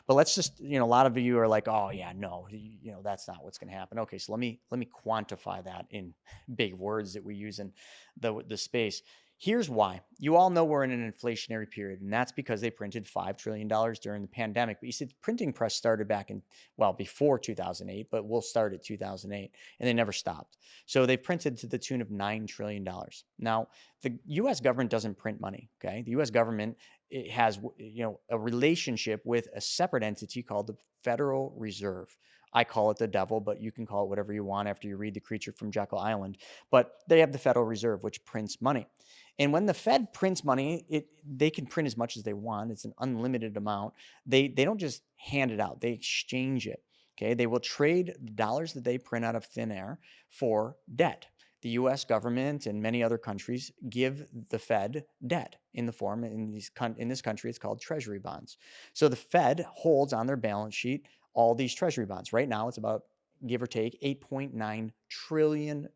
But let's just, a lot of you are like, oh yeah, no, that's not what's going to happen. Okay, so let me quantify that in big words that we use in the space. Here's why. You all know we're in an inflationary period, and that's because they printed $5 trillion during the pandemic. But you see, the printing press started back before 2008, but we'll start at 2008, and they never stopped. So they printed to the tune of $9 trillion. Now, the U.S. government doesn't print money, okay? The U.S. government, it has, a relationship with a separate entity called the Federal Reserve. I call it the devil, but you can call it whatever you want after you read The Creature from Jekyll Island. But they have the Federal Reserve, which prints money. And when the Fed prints money, they can print as much as they want. It's an unlimited amount. They don't just hand it out. They exchange it. Okay. They will trade the dollars that they print out of thin air for debt. The US government and many other countries give the Fed debt in the form, in this country, it's called treasury bonds. So the Fed holds on their balance sheet all these treasury bonds. Right now, it's about, give or take, $8.9 trillion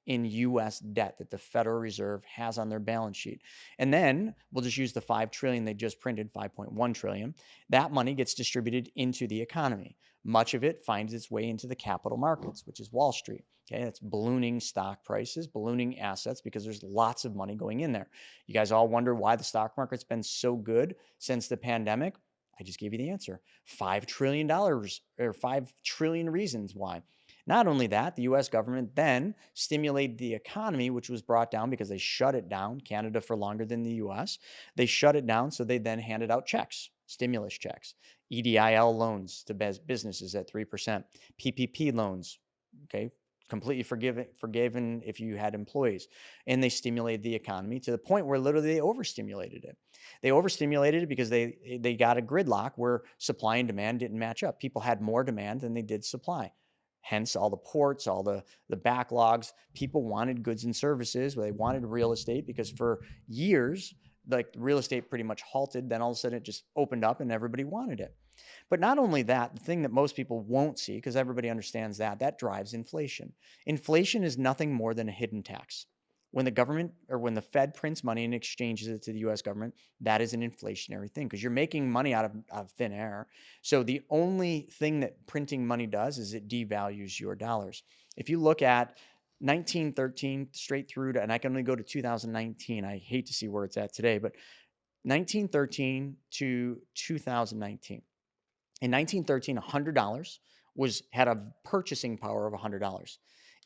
in US debt that the Federal Reserve has on their balance sheet. And then we'll just use the $5 trillion they just printed, $5.1 trillion. That money gets distributed into the economy. Much of it finds its way into the capital markets, which is Wall Street. Okay, that's ballooning stock prices, ballooning assets, because there's lots of money going in there. You guys all wonder why the stock market's been so good since the pandemic. I just gave you the answer. $5 trillion, or 5 trillion reasons why. Not only that, the US government then stimulated the economy, which was brought down because they shut it down. Canada for longer than the US. They shut it down, so they then handed out checks, stimulus checks, EDIL loans to businesses at 3%, PPP loans, okay, completely forgiven if you had employees. And they stimulated the economy to the point where literally they overstimulated it. They overstimulated it because they got a gridlock where supply and demand didn't match up. People had more demand than they did supply. Hence all the ports, all the backlogs. People wanted goods and services. They wanted real estate because for years, like real estate pretty much halted. Then all of a sudden it just opened up and everybody wanted it. But not only that, the thing that most people won't see, because everybody understands that drives inflation. Inflation is nothing more than a hidden tax. When the government, or when the Fed prints money and exchanges it to the US government, that is an inflationary thing because you're making money out of thin air. So the only thing that printing money does is it devalues your dollars. If you look at 1913 straight through to, and I can only go to 2019, I hate to see where it's at today, but 1913 to 2019. In 1913, $100 had a purchasing power of $100.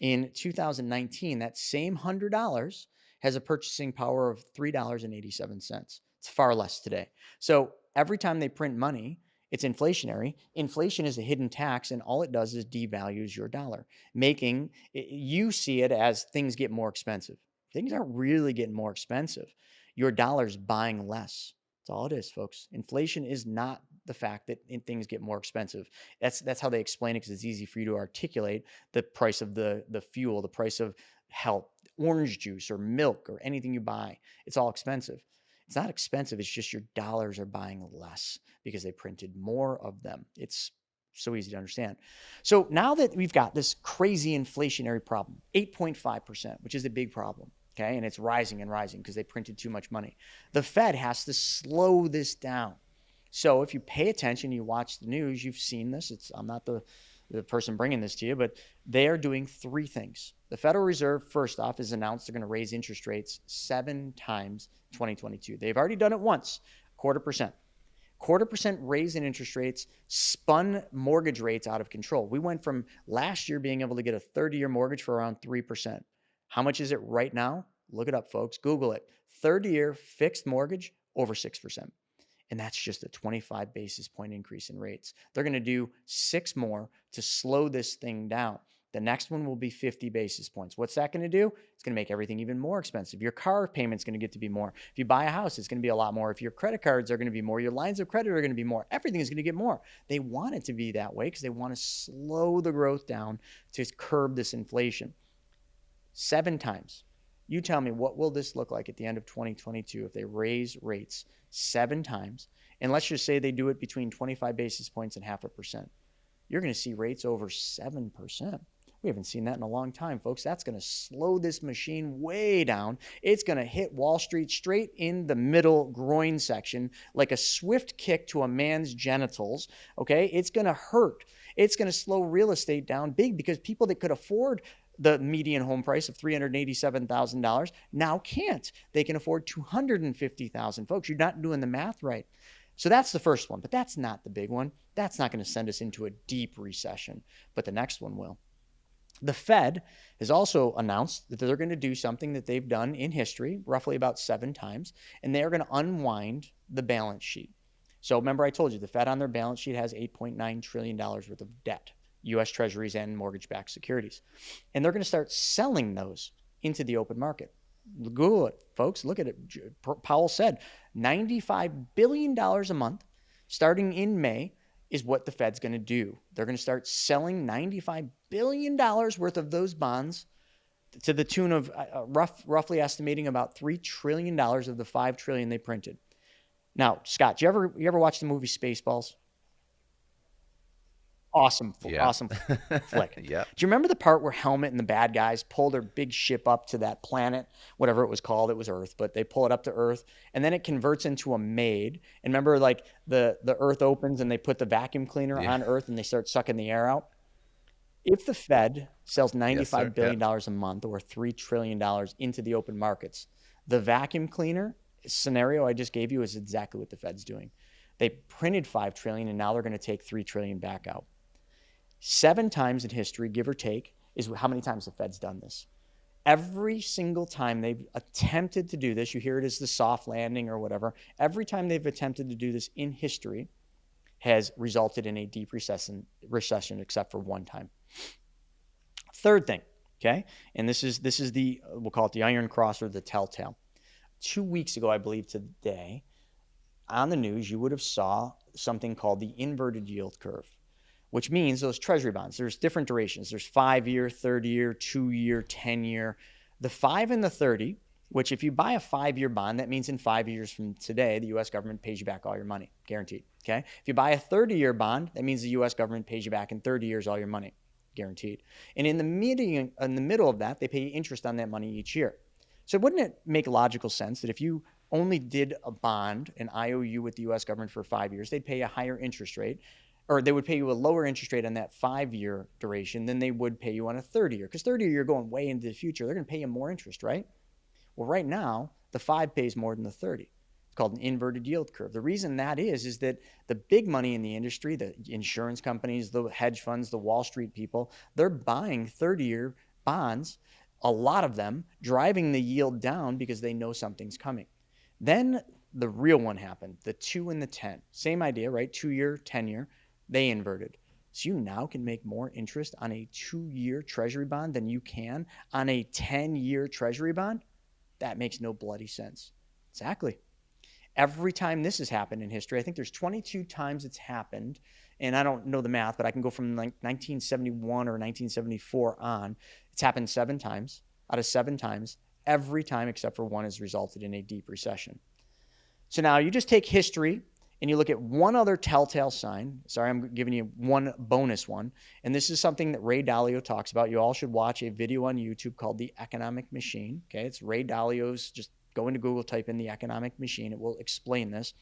In 2019, that same $100 has a purchasing power of $3.87. It's far less today. So every time they print money, it's inflationary. Inflation is a hidden tax, and all it does is devalues your dollar, making you see it as things get more expensive. Things aren't really getting more expensive. Your dollar's buying less. That's all it is, folks. Inflation is not the fact that things get more expensive. That's how they explain it because it's easy for you to articulate the price of the fuel, the price of help, orange juice or milk or anything you buy. It's all expensive. It's not expensive. It's just your dollars are buying less because they printed more of them. It's so easy to understand. So now that we've got this crazy inflationary problem, 8.5%, which is a big problem. Okay. And it's rising and rising because they printed too much money. The Fed has to slow this down. So if you pay attention, you watch the news, you've seen this. I'm not the person bringing this to you, but they are doing three things. The Federal Reserve, first off, has announced they're going to raise interest rates 7 times 2022. They've already done it once, 0.25%. 0.25% raise in interest rates spun mortgage rates out of control. We went from last year being able to get a 30-year mortgage for around 3%. How much is it right now? Look it up, folks. Google it. 30-year fixed mortgage, over 6%. And that's just a 25 basis point increase in rates. They're going to do 6 more to slow this thing down. The next one will be 50 basis points. What's that going to do? It's going to make everything even more expensive. Your car payment's going to get to be more. If you buy a house, it's going to be a lot more. If your credit cards are going to be more, your lines of credit are going to be more. Everything is going to get more. They want it to be that way because they want to slow the growth down to curb this inflation. 7 times. You tell me, what will this look like at the end of 2022 if they raise rates 7 times and let's just say they do it between 25 basis points and 0.5%, you're going to see rates over 7%. We haven't seen that in a long time, folks. That's going to slow this machine way down. It's going to hit Wall Street straight in the middle groin section like a swift kick to a man's genitals, okay? It's going to hurt. It's going to slow real estate down big because people that could afford the median home price of $387,000 now can't. They can afford $250,000. Folks, you're not doing the math right. So that's the first one, but that's not the big one. That's not going to send us into a deep recession, but the next one will. The Fed has also announced that they're going to do something that they've done in history, roughly about 7 times, and they are going to unwind the balance sheet. So remember I told you the Fed on their balance sheet has $8.9 trillion worth of debt, U.S. Treasuries and mortgage-backed securities. And they're going to start selling those into the open market. Google it, folks. Look at it. Powell said $95 billion a month starting in May is what the Fed's going to do. They're going to start selling $95 billion worth of those bonds to the tune of roughly estimating about $3 trillion of the $5 trillion they printed. Now, Scott, you ever watch the movie Spaceballs? Awesome flick. Yeah. Do you remember the part where Helmet and the bad guys pull their big ship up to that planet, whatever it was called? It was Earth, but they pull it up to Earth, and then it converts into a maid. And remember, like the Earth opens and they put the vacuum cleaner on Earth and they start sucking the air out. If the Fed sells $95 billion a month or $3 trillion into the open markets, the vacuum cleaner scenario I just gave you is exactly what the Fed's doing. They printed $5 trillion and now they're going to take $3 trillion back out. 7 times in history, give or take, is how many times the Fed's done this. Every single time they've attempted to do this, you hear it as the soft landing or whatever, every time they've attempted to do this in history has resulted in a deep recession except for one time. Third thing, okay, and this is the, we'll call it the iron cross or the telltale. 2 weeks ago, I believe today, on the news, you would have saw something called the inverted yield curve, which means those treasury bonds, there's different durations. There's 5-year, 30-year, 2-year, 10-year. The 5 and the 30, which if you buy a 5-year bond, that means in 5 years from today, the U.S. government pays you back all your money, guaranteed, okay? If you buy a 30-year bond, that means the U.S. government pays you back in 30 years all your money, guaranteed. And in the middle of that, they pay you interest on that money each year. So wouldn't it make logical sense that if you only did a bond, an IOU with the U.S. government for 5 years, they'd pay you a higher interest rate, or they would pay you a lower interest rate on that 5-year duration than they would pay you on a 30-year. Because 30-year, you're going way into the future. They're going to pay you more interest, right? Well, right now, the 5 pays more than the 30. It's called an inverted yield curve. The reason that is that the big money in the industry, the insurance companies, the hedge funds, the Wall Street people, they're buying 30-year bonds, a lot of them, driving the yield down because they know something's coming. Then the real one happened, the 2 and the 10. Same idea, right? 2-year, 10-year. They inverted. So you now can make more interest on a 2-year treasury bond than you can on a 10-year treasury bond? That makes no bloody sense. Exactly. Every time this has happened in history, I think there's 22 times it's happened, and I don't know the math, but I can go from like 1971 or 1974 on. It's happened 7 times. Out of 7 times, every time except for one has resulted in a deep recession. So now you just take history and you look at one other telltale sign. Sorry, I'm giving you one bonus one. And this is something that Ray Dalio talks about. You all should watch a video on YouTube called The Economic Machine. Okay, it's Ray Dalio's, just go into Google, type in The Economic Machine. It will explain this.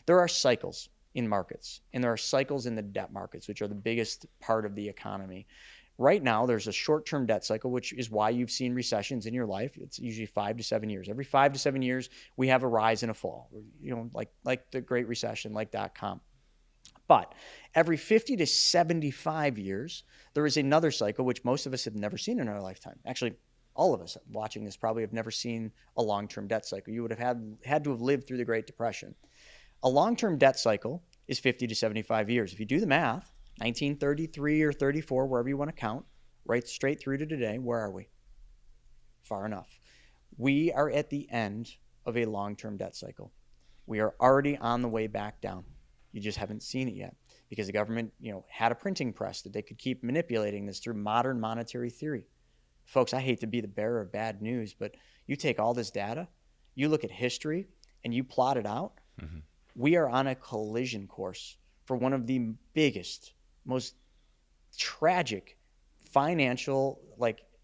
There are cycles in markets, and there are cycles in the debt markets, which are the biggest part of the economy. Right now, there's a short-term debt cycle, which is why you've seen recessions in your life. It's usually 5 to 7 years. Every 5 to 7 years, we have a rise and a fall, like the Great Recession, like .com. But every 50 to 75 years, there is another cycle, which most of us have never seen in our lifetime. Actually, all of us watching this probably have never seen a long-term debt cycle. You would have had to have lived through the Great Depression. A long-term debt cycle is 50 to 75 years. If you do the math, 1933 or 34, wherever you want to count, right straight through to today, where are we? Far enough. We are at the end of a long-term debt cycle. We are already on the way back down. You just haven't seen it yet because the government, had a printing press that they could keep manipulating this through modern monetary theory. Folks, I hate to be the bearer of bad news, but you take all this data, you look at history, and you plot it out, We are on a collision course for one of the biggest, most tragic financial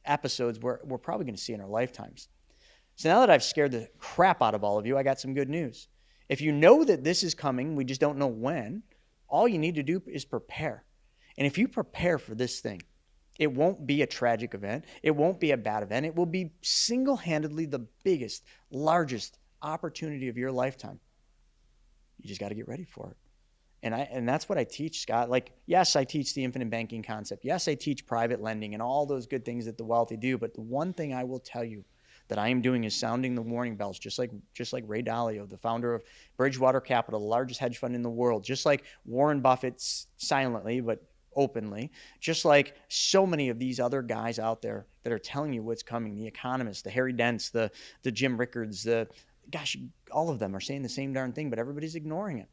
episodes we're probably going to see in our lifetimes. So now that I've scared the crap out of all of you, I got some good news. If you know that this is coming, we just don't know when, all you need to do is prepare. And if you prepare for this thing, it won't be a tragic event. It won't be a bad event. It will be single-handedly the biggest, largest opportunity of your lifetime. You just got to get ready for it. And that's what I teach, Scott. Like, yes, I teach the infinite banking concept. Yes, I teach private lending and all those good things that the wealthy do. But the one thing I will tell you that I am doing is sounding the warning bells, just like Ray Dalio, the founder of Bridgewater Capital, the largest hedge fund in the world, just like Warren Buffett, silently but openly, just like so many of these other guys out there that are telling you what's coming, the economists, the Harry Dents, the Jim Rickards, all of them are saying the same darn thing, but everybody's ignoring it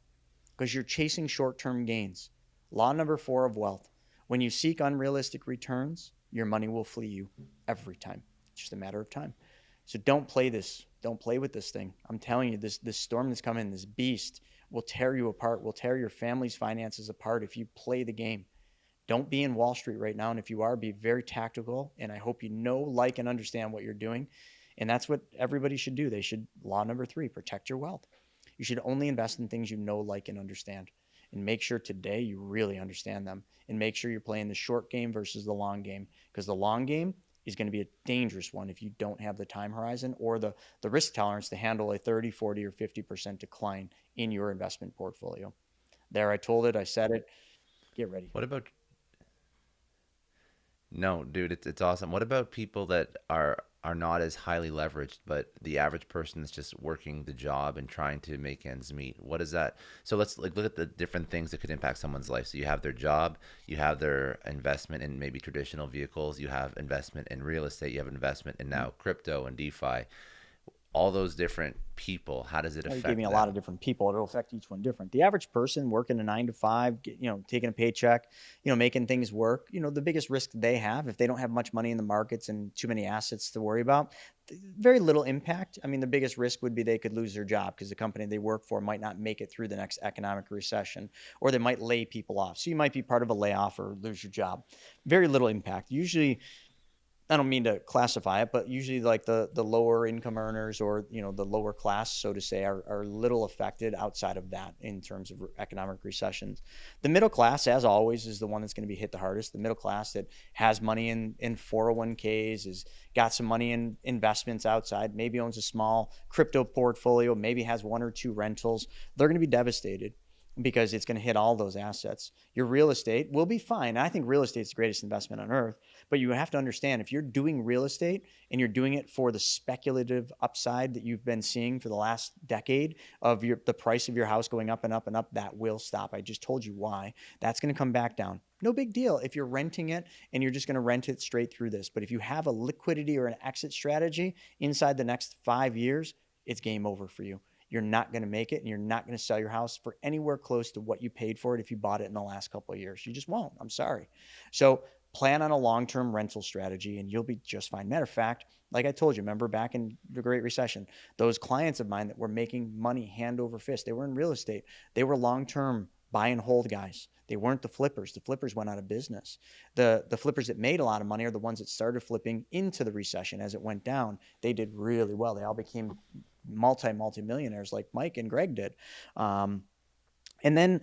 because you're chasing short-term gains. Law number 4 of wealth. When you seek unrealistic returns, your money will flee you every time. It's just a matter of time. So don't play this. Don't play with this thing. I'm telling you, this storm that's coming, this beast will tear you apart, will tear your family's finances apart if you play the game. Don't be in Wall Street right now. And if you are, be very tactical. And I hope you know, like, and understand what you're doing. And that's what everybody should do. They should, law number 3, protect your wealth. You should only invest in things you know, like, and understand. And make sure today you really understand them. And make sure you're playing the short game versus the long game. Because the long game is going to be a dangerous one if you don't have the time horizon or the risk tolerance to handle a 30, 40, or 50% decline in your investment portfolio. There, I told it. I said it. Get ready. What about No, dude, it's awesome. What about people that are not as highly leveraged, but the average person is just working the job and trying to make ends meet? What is that? So let's look at the different things that could impact someone's life. So you have their job, you have their investment in maybe traditional vehicles, you have investment in real estate, you have investment in now crypto and DeFi. All those different people, how does it You affect gave me a them? lot of different people. It'll affect each one different. The average person working a 9 to 5, taking a paycheck, making things work. The biggest risk they have if they don't have much money in the markets and too many assets to worry about, very little impact. I mean, the biggest risk would be they could lose their job because the company they work for might not make it through the next economic recession, or they might lay people off. So you might be part of a layoff or lose your job. Very little impact. Usually, I don't mean to classify it, but usually like the lower income earners or, the lower class, so to say, are little affected outside of that in terms of economic recessions. The middle class, as always, is the one that's going to be hit the hardest. The middle class that has money in 401ks, has got some money in investments outside, maybe owns a small crypto portfolio, maybe has 1 or 2 rentals. They're going to be devastated because it's going to hit all those assets. Your real estate will be fine. I think real estate is the greatest investment on earth. But you have to understand, if you're doing real estate and you're doing it for the speculative upside that you've been seeing for the last decade of the price of your house going up and up and up, that will stop. I just told you why. That's going to come back down. No big deal if you're renting it and you're just going to rent it straight through this. But if you have a liquidity or an exit strategy inside the next 5 years, it's game over for you. You're not going to make it, and you're not going to sell your house for anywhere close to what you paid for it if you bought it in the last couple of years. You just won't. I'm sorry. So plan on a long-term rental strategy, and you'll be just fine. Matter of fact, like I told you, remember back in the Great Recession, those clients of mine that were making money hand over fist, they were in real estate. They were long-term buy and hold guys. They weren't the flippers. The flippers went out of business. The flippers that made a lot of money are the ones that started flipping into the recession as it went down. They did really well. They all became multi-millionaires like Mike and Greg did. And then,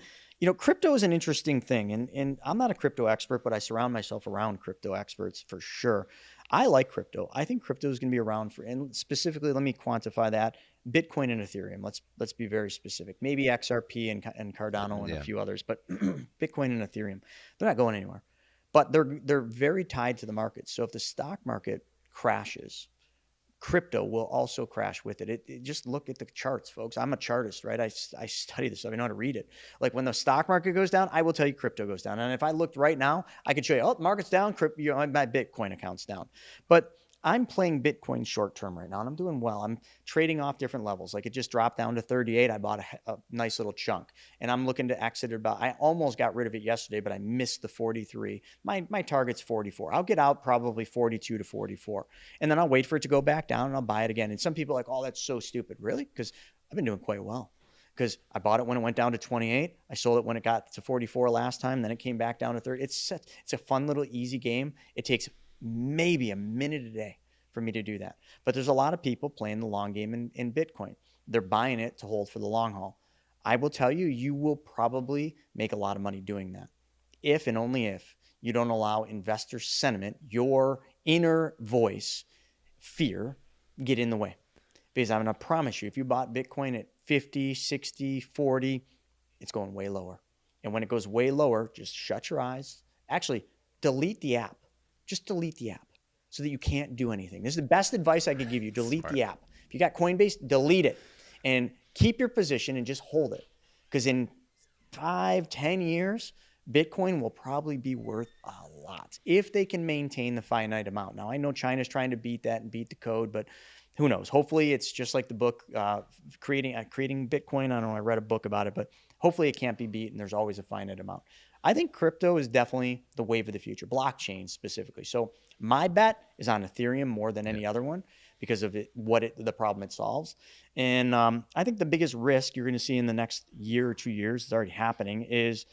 crypto is an interesting thing. And I'm not a crypto expert, but I surround myself around crypto experts for sure. I like crypto. I think crypto is going to be around and specifically, let me quantify that. Bitcoin and Ethereum. Let's be very specific. Maybe XRP and Cardano and a few others, but Bitcoin and Ethereum, they're not going anywhere. But they're very tied to the market. So if the stock market crashes, crypto will also crash with it. Just look at the charts, folks. I'm a chartist, right? I study this stuff. I know how to read it. Like when the stock market goes down, I will tell you crypto goes down. And if I looked right now, I could show you, oh, the market's down, my Bitcoin account's down. But I'm playing Bitcoin short term right now, and I'm doing well. I'm trading off different levels. Like it just dropped down to 38. I bought a nice little chunk, and I'm looking to exit it about. I almost got rid of it yesterday, but I missed the 43. My target's 44. I'll get out probably 42 to 44, and then I'll wait for it to go back down, and I'll buy it again. And some people are like, oh, that's so stupid. Really? Because I've been doing quite well. because I bought it when it went down to 28. I sold it when it got to 44 last time. Then it came back down to 30. It's a fun little easy game. It takes maybe a minute a day for me to do that. But there's a lot of people playing the long game in Bitcoin. They're buying it to hold for the long haul. I will tell you, you will probably make a lot of money doing that if and only if you don't allow investor sentiment, your inner voice, fear, get in the way. Because I'm going to promise you, if you bought Bitcoin at 50, 60, 40, it's going way lower. And when it goes way lower, just shut your eyes. Actually, delete the app. Just delete the app so that you can't do anything. This is the best advice I could give you. Delete the app. If you got Coinbase, delete it and keep your position and just hold it. Because in 5, 10 years, Bitcoin will probably be worth a lot if they can maintain the finite amount. Now, I know China's trying to beat that and beat the code, but who knows? Hopefully, it's just like the book, Creating Bitcoin. I don't know, I read a book about it, but hopefully it can't be beat and there's always a finite amount. I think crypto is definitely the wave of the future, blockchain specifically. So my bet is on Ethereum more than any other one because of the problem it solves. And I think the biggest risk you're going to see in the next year or 2 years, it's already happening, is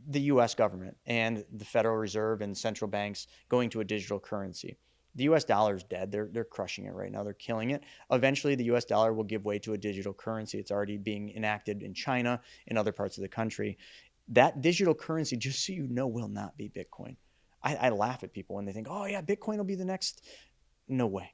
the U.S. government and the Federal Reserve and central banks going to a digital currency. The U.S. dollar is dead. They're crushing it right now. They're killing it. Eventually, the U.S. dollar will give way to a digital currency. It's already being enacted in China and other parts of the country. That digital currency, just so you know, will not be Bitcoin. I laugh at people when they think, oh, yeah, Bitcoin will be the next. No way.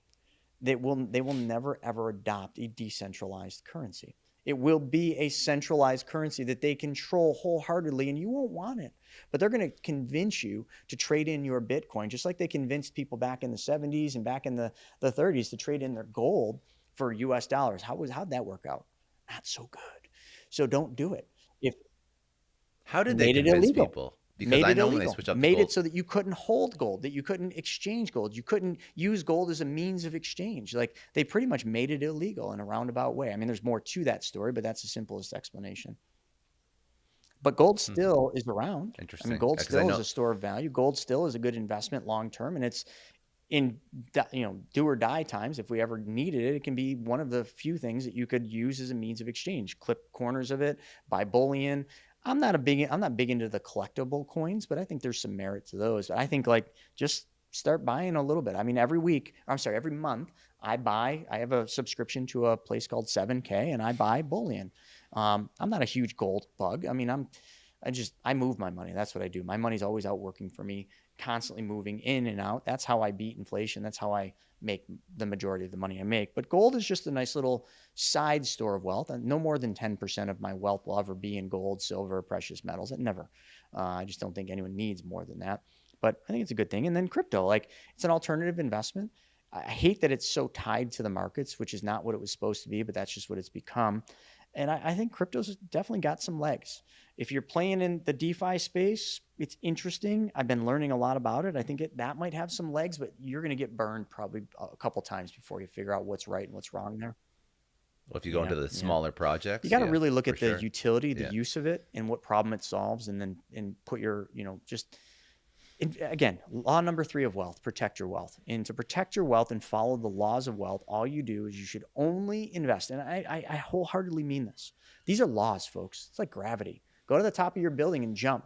They will never, ever adopt a decentralized currency. It will be a centralized currency that they control wholeheartedly, and you won't want it. But they're going to convince you to trade in your Bitcoin, just like they convinced people back in the 70s and back in the 30s to trade in their gold for US dollars. How'd that work out? Not so good. So don't do it. How did they convince people? Because I know when they switch up to made gold. it so that you couldn't hold gold, that you couldn't exchange gold, you couldn't use gold as a means of exchange. Like, they pretty much made it illegal in a roundabout way. I mean, there's more to that story, but that's the simplest explanation. But gold still is around. Interesting. I mean, gold still is a store of value. Gold still is a good investment long term, and it's in do or die times. If we ever needed it, it can be one of the few things that you could use as a means of exchange. Clip corners of it, buy bullion. I'm not big into the collectible coins, but I think there's some merit to those. I think, like, just start buying a little bit. I mean, every month I have a subscription to a place called 7K and I buy bullion. I'm not a huge gold bug. I mean, I move my money. That's what I do. My money's always out working for me, constantly moving in and out. That's how I beat inflation. That's how I make the majority of the money I make. But gold is just a nice little side store of wealth. And no more than 10% of my wealth will ever be in gold, silver, precious metals. It never. I just don't think anyone needs more than that. But I think it's a good thing. And then crypto, like, it's an alternative investment. I hate that it's so tied to the markets, which is not what it was supposed to be, but that's just what it's become. And I think crypto's definitely got some legs. If you're playing in the DeFi space, it's interesting. I've been learning a lot about it. I think that might have some legs, but you're going to get burned probably a couple times before you figure out what's right and what's wrong there. Well, if you go into the smaller projects, you got to really look at the utility, the Yeah. use of it, and what problem it solves, and put your, again, law number 3 of wealth: protect your wealth. And to protect your wealth and follow the laws of wealth, all you do is you should only invest. And I wholeheartedly mean this. These are laws, folks. It's like gravity. Go to the top of your building and jump.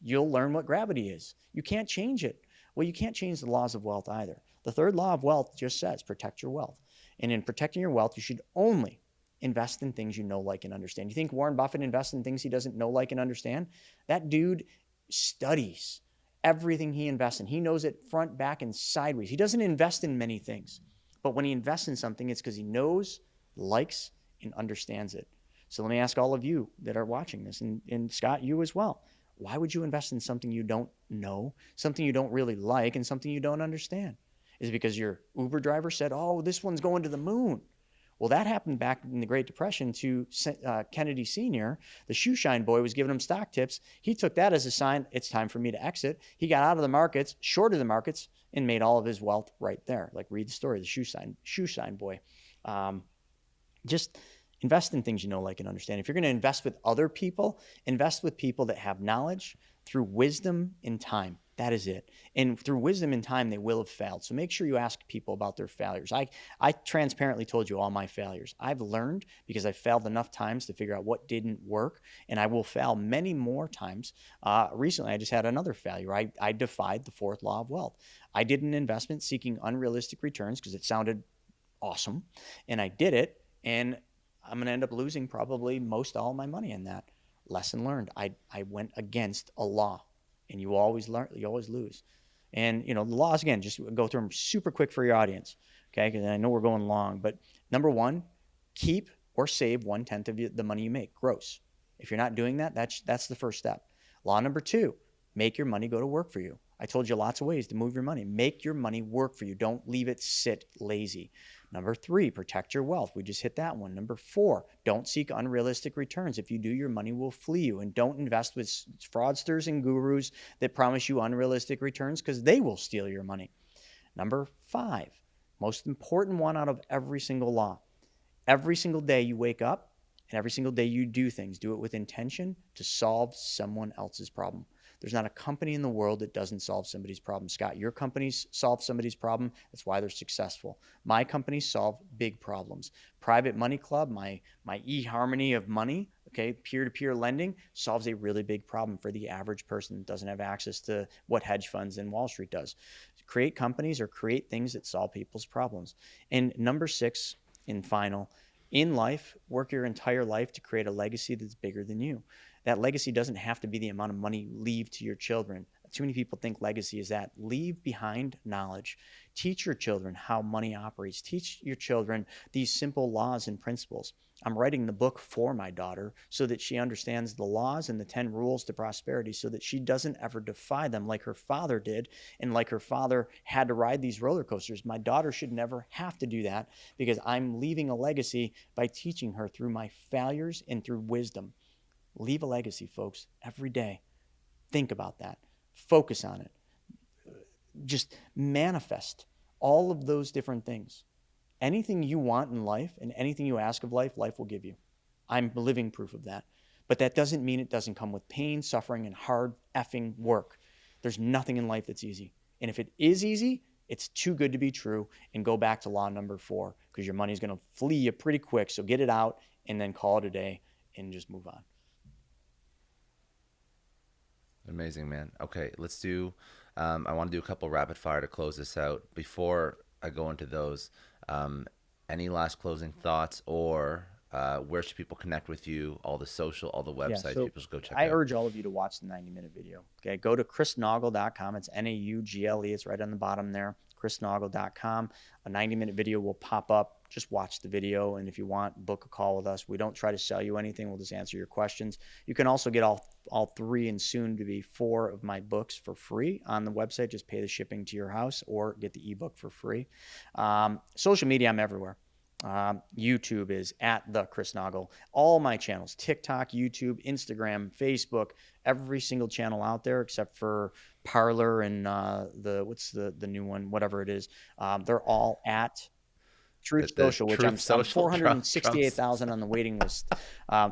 You'll learn what gravity is. You can't change it. Well, you can't change the laws of wealth either. The third law of wealth just says protect your wealth. And in protecting your wealth, you should only invest in things you know, like, and understand. You think Warren Buffett invests in things he doesn't know, like, and understand? That dude studies everything he invests in. He knows it front, back, and sideways. He doesn't invest in many things. But when he invests in something, it's because he knows, likes, and understands it. So let me ask all of you that are watching this, and Scott, you as well. Why would you invest in something you don't know, something you don't really like, and something you don't understand? Is it because your Uber driver said, oh, this one's going to the moon? Well, that happened back in the Great Depression to Kennedy Sr. The shoe shine boy was giving him stock tips. He took that as a sign, it's time for me to exit. He got out of the markets, shorted the markets, and made all of his wealth right there. Like, read the story, the shoe shine boy. Just invest in things you know, like, and understand. If you're going to invest with other people, invest with people that have knowledge through wisdom and time. That is it. And through wisdom and time, they will have failed. So make sure you ask people about their failures. I transparently told you all my failures. I've learned because I failed enough times to figure out what didn't work, and I will fail many more times. Recently, I just had another failure. I defied the fourth law of wealth. I did an investment seeking unrealistic returns because it sounded awesome, and I did it, and I'm going to end up losing probably most all my money in that. Lesson learned. I went against a law. And you always learn, you always lose. And, the laws, again, just go through them super quick for your audience, okay? Because I know we're going long. But number one, keep or save 1/10 of the money you make, gross. If you're not doing that, that's the first step. Law number two, make your money go to work for you. I told you lots of ways to move your money. Make your money work for you. Don't leave it sit lazy. Number three, protect your wealth. We just hit that one. Number four, don't seek unrealistic returns. If you do, your money will flee you. And don't invest with fraudsters and gurus that promise you unrealistic returns because they will steal your money. Number five, most important one out of every single law. Every single day you wake up and every single day you do things, do it with intention to solve someone else's problem. There's not a company in the world that doesn't solve somebody's problem. Scott, your companies solve somebody's problem. That's why they're successful. My companies solve big problems. Private Money Club, my eHarmony of money, okay, peer-to-peer lending solves a really big problem for the average person that doesn't have access to what hedge funds and Wall Street does. Create companies or create things that solve people's problems. And number six, and final, in life, work your entire life to create a legacy that's bigger than you. That legacy doesn't have to be the amount of money you leave to your children. Too many people think legacy is that. Leave behind knowledge. Teach your children how money operates. Teach your children these simple laws and principles. I'm writing the book for my daughter so that she understands the laws and the 10 rules to prosperity so that she doesn't ever defy them like her father did and like her father had to ride these roller coasters. My daughter should never have to do that because I'm leaving a legacy by teaching her through my failures and through wisdom. Leave a legacy, folks, every day. Think about that. Focus on it. Just manifest all of those different things. Anything you want in life and anything you ask of life, life will give you. I'm living proof of that. But that doesn't mean it doesn't come with pain, suffering, and hard effing work. There's nothing in life that's easy. And if it is easy, it's too good to be true. And go back to law number 4 because your money's going to flee you pretty quick. So get it out and then call it a day and just move on. Amazing, man. Okay, let's do, I want to do a couple rapid fire to close this out. Before I go into those, any last closing thoughts or where should people connect with you? All the social, all the websites people should go check out. I urge all of you to watch the 90-minute video. Okay, go to chrisnaugle.com. It's Naugle. It's right on the bottom there. chrisnaugle.com. A 90-minute video will pop up. Just watch the video, and if you want, book a call with us. We don't try to sell you anything. We'll just answer your questions. You can also get all 3 and soon to be 4 of my books for free on the website. Just pay the shipping to your house or get the ebook for free. Social media, I'm everywhere. YouTube is at the Chris Naugle. All my channels, TikTok, YouTube, Instagram, Facebook, every single channel out there except for Parler and what's the new one, whatever it is. They're all at Truth Social, which I'm 468,000 on the waiting list.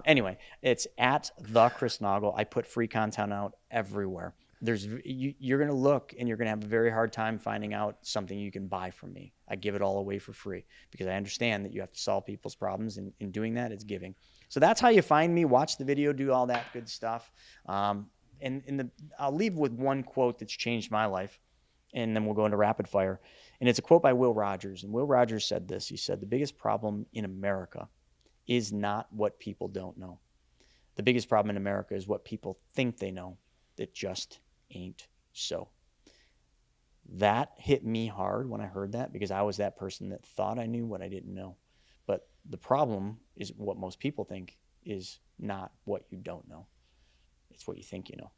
Anyway, it's at the Chris Naugle. I put free content out everywhere. You're going to look and you're going to have a very hard time finding out something you can buy from me. I give it all away for free because I understand that you have to solve people's problems, and in doing that, it's giving. So that's how you find me. Watch the video, do all that good stuff. I'll leave with one quote that's changed my life, and then we'll go into rapid fire. And it's a quote by Will Rogers. And Will Rogers said this. He said, "The biggest problem in America is not what people don't know. The biggest problem in America is what people think they know that just ain't so." That hit me hard when I heard that because I was that person that thought I knew what I didn't know. But the problem is what most people think is not what you don't know. It's what you think you know.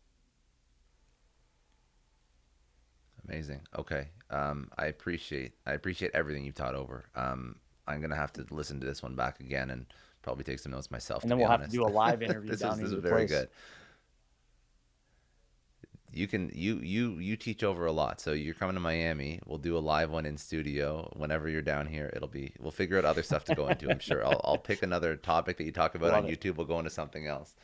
Amazing. Okay. I appreciate everything you've taught over. I'm going to have to listen to this one back again and probably take some notes myself. And then we'll have to do a live interview this down is in your very place. Good. You teach over a lot. So you're coming to Miami. We'll do a live one in studio. Whenever you're down here, we'll figure out other stuff to go into. I'm sure I'll pick another topic that you talk about on YouTube. We'll go into something else.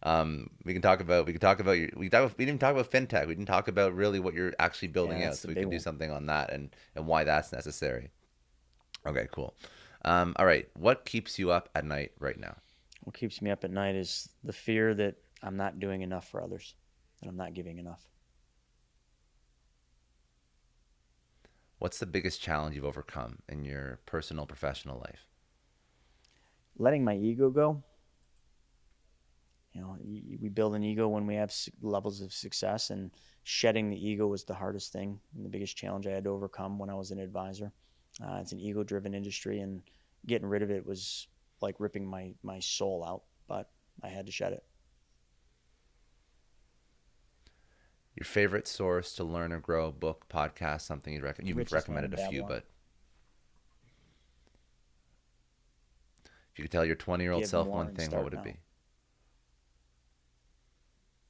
We didn't talk about fintech. We didn't talk about really what you're actually Yeah, building out. that's So the we big can do one. something on that and why that's necessary. Okay, cool. All right. What keeps you up at night right now? What keeps me up at night is the fear that I'm not doing enough for others, that I'm not giving enough. What's the biggest challenge you've overcome in your personal, professional life? Letting my ego go. We build an ego when we have levels of success, and shedding the ego was the hardest thing and the biggest challenge I had to overcome when I was an advisor. It's an ego-driven industry, and getting rid of it was like ripping my soul out, but I had to shed it. Your favorite source to learn or grow, book, podcast, something you'd recommend? You've Richest land recommended in a few, Babylon. but if you could tell your 20-year-old Give self more one and thing, what start would it now. be?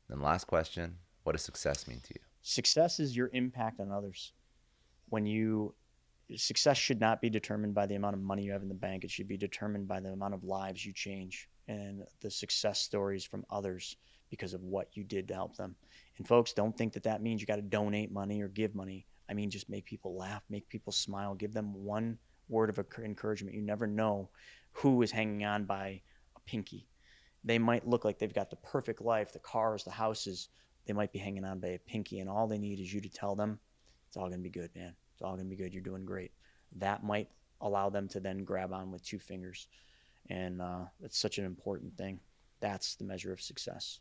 Then last question, what does success mean to you? Success is your impact on others. When you Success should not be determined by the amount of money you have in the bank. It should be determined by the amount of lives you change and the success stories from others because of what you did to help them. And folks, don't think that that means you got to donate money or give money. I mean, just make people laugh, make people smile, give them one word of encouragement. You never know who is hanging on by a pinky. They might look like they've got the perfect life, the cars, the houses. They might be hanging on by a pinky, and all they need is you to tell them it's all going to be good, man. It's all going to be good. You're doing great. That might allow them to then grab on with two fingers. And it's such an important thing. That's the measure of success.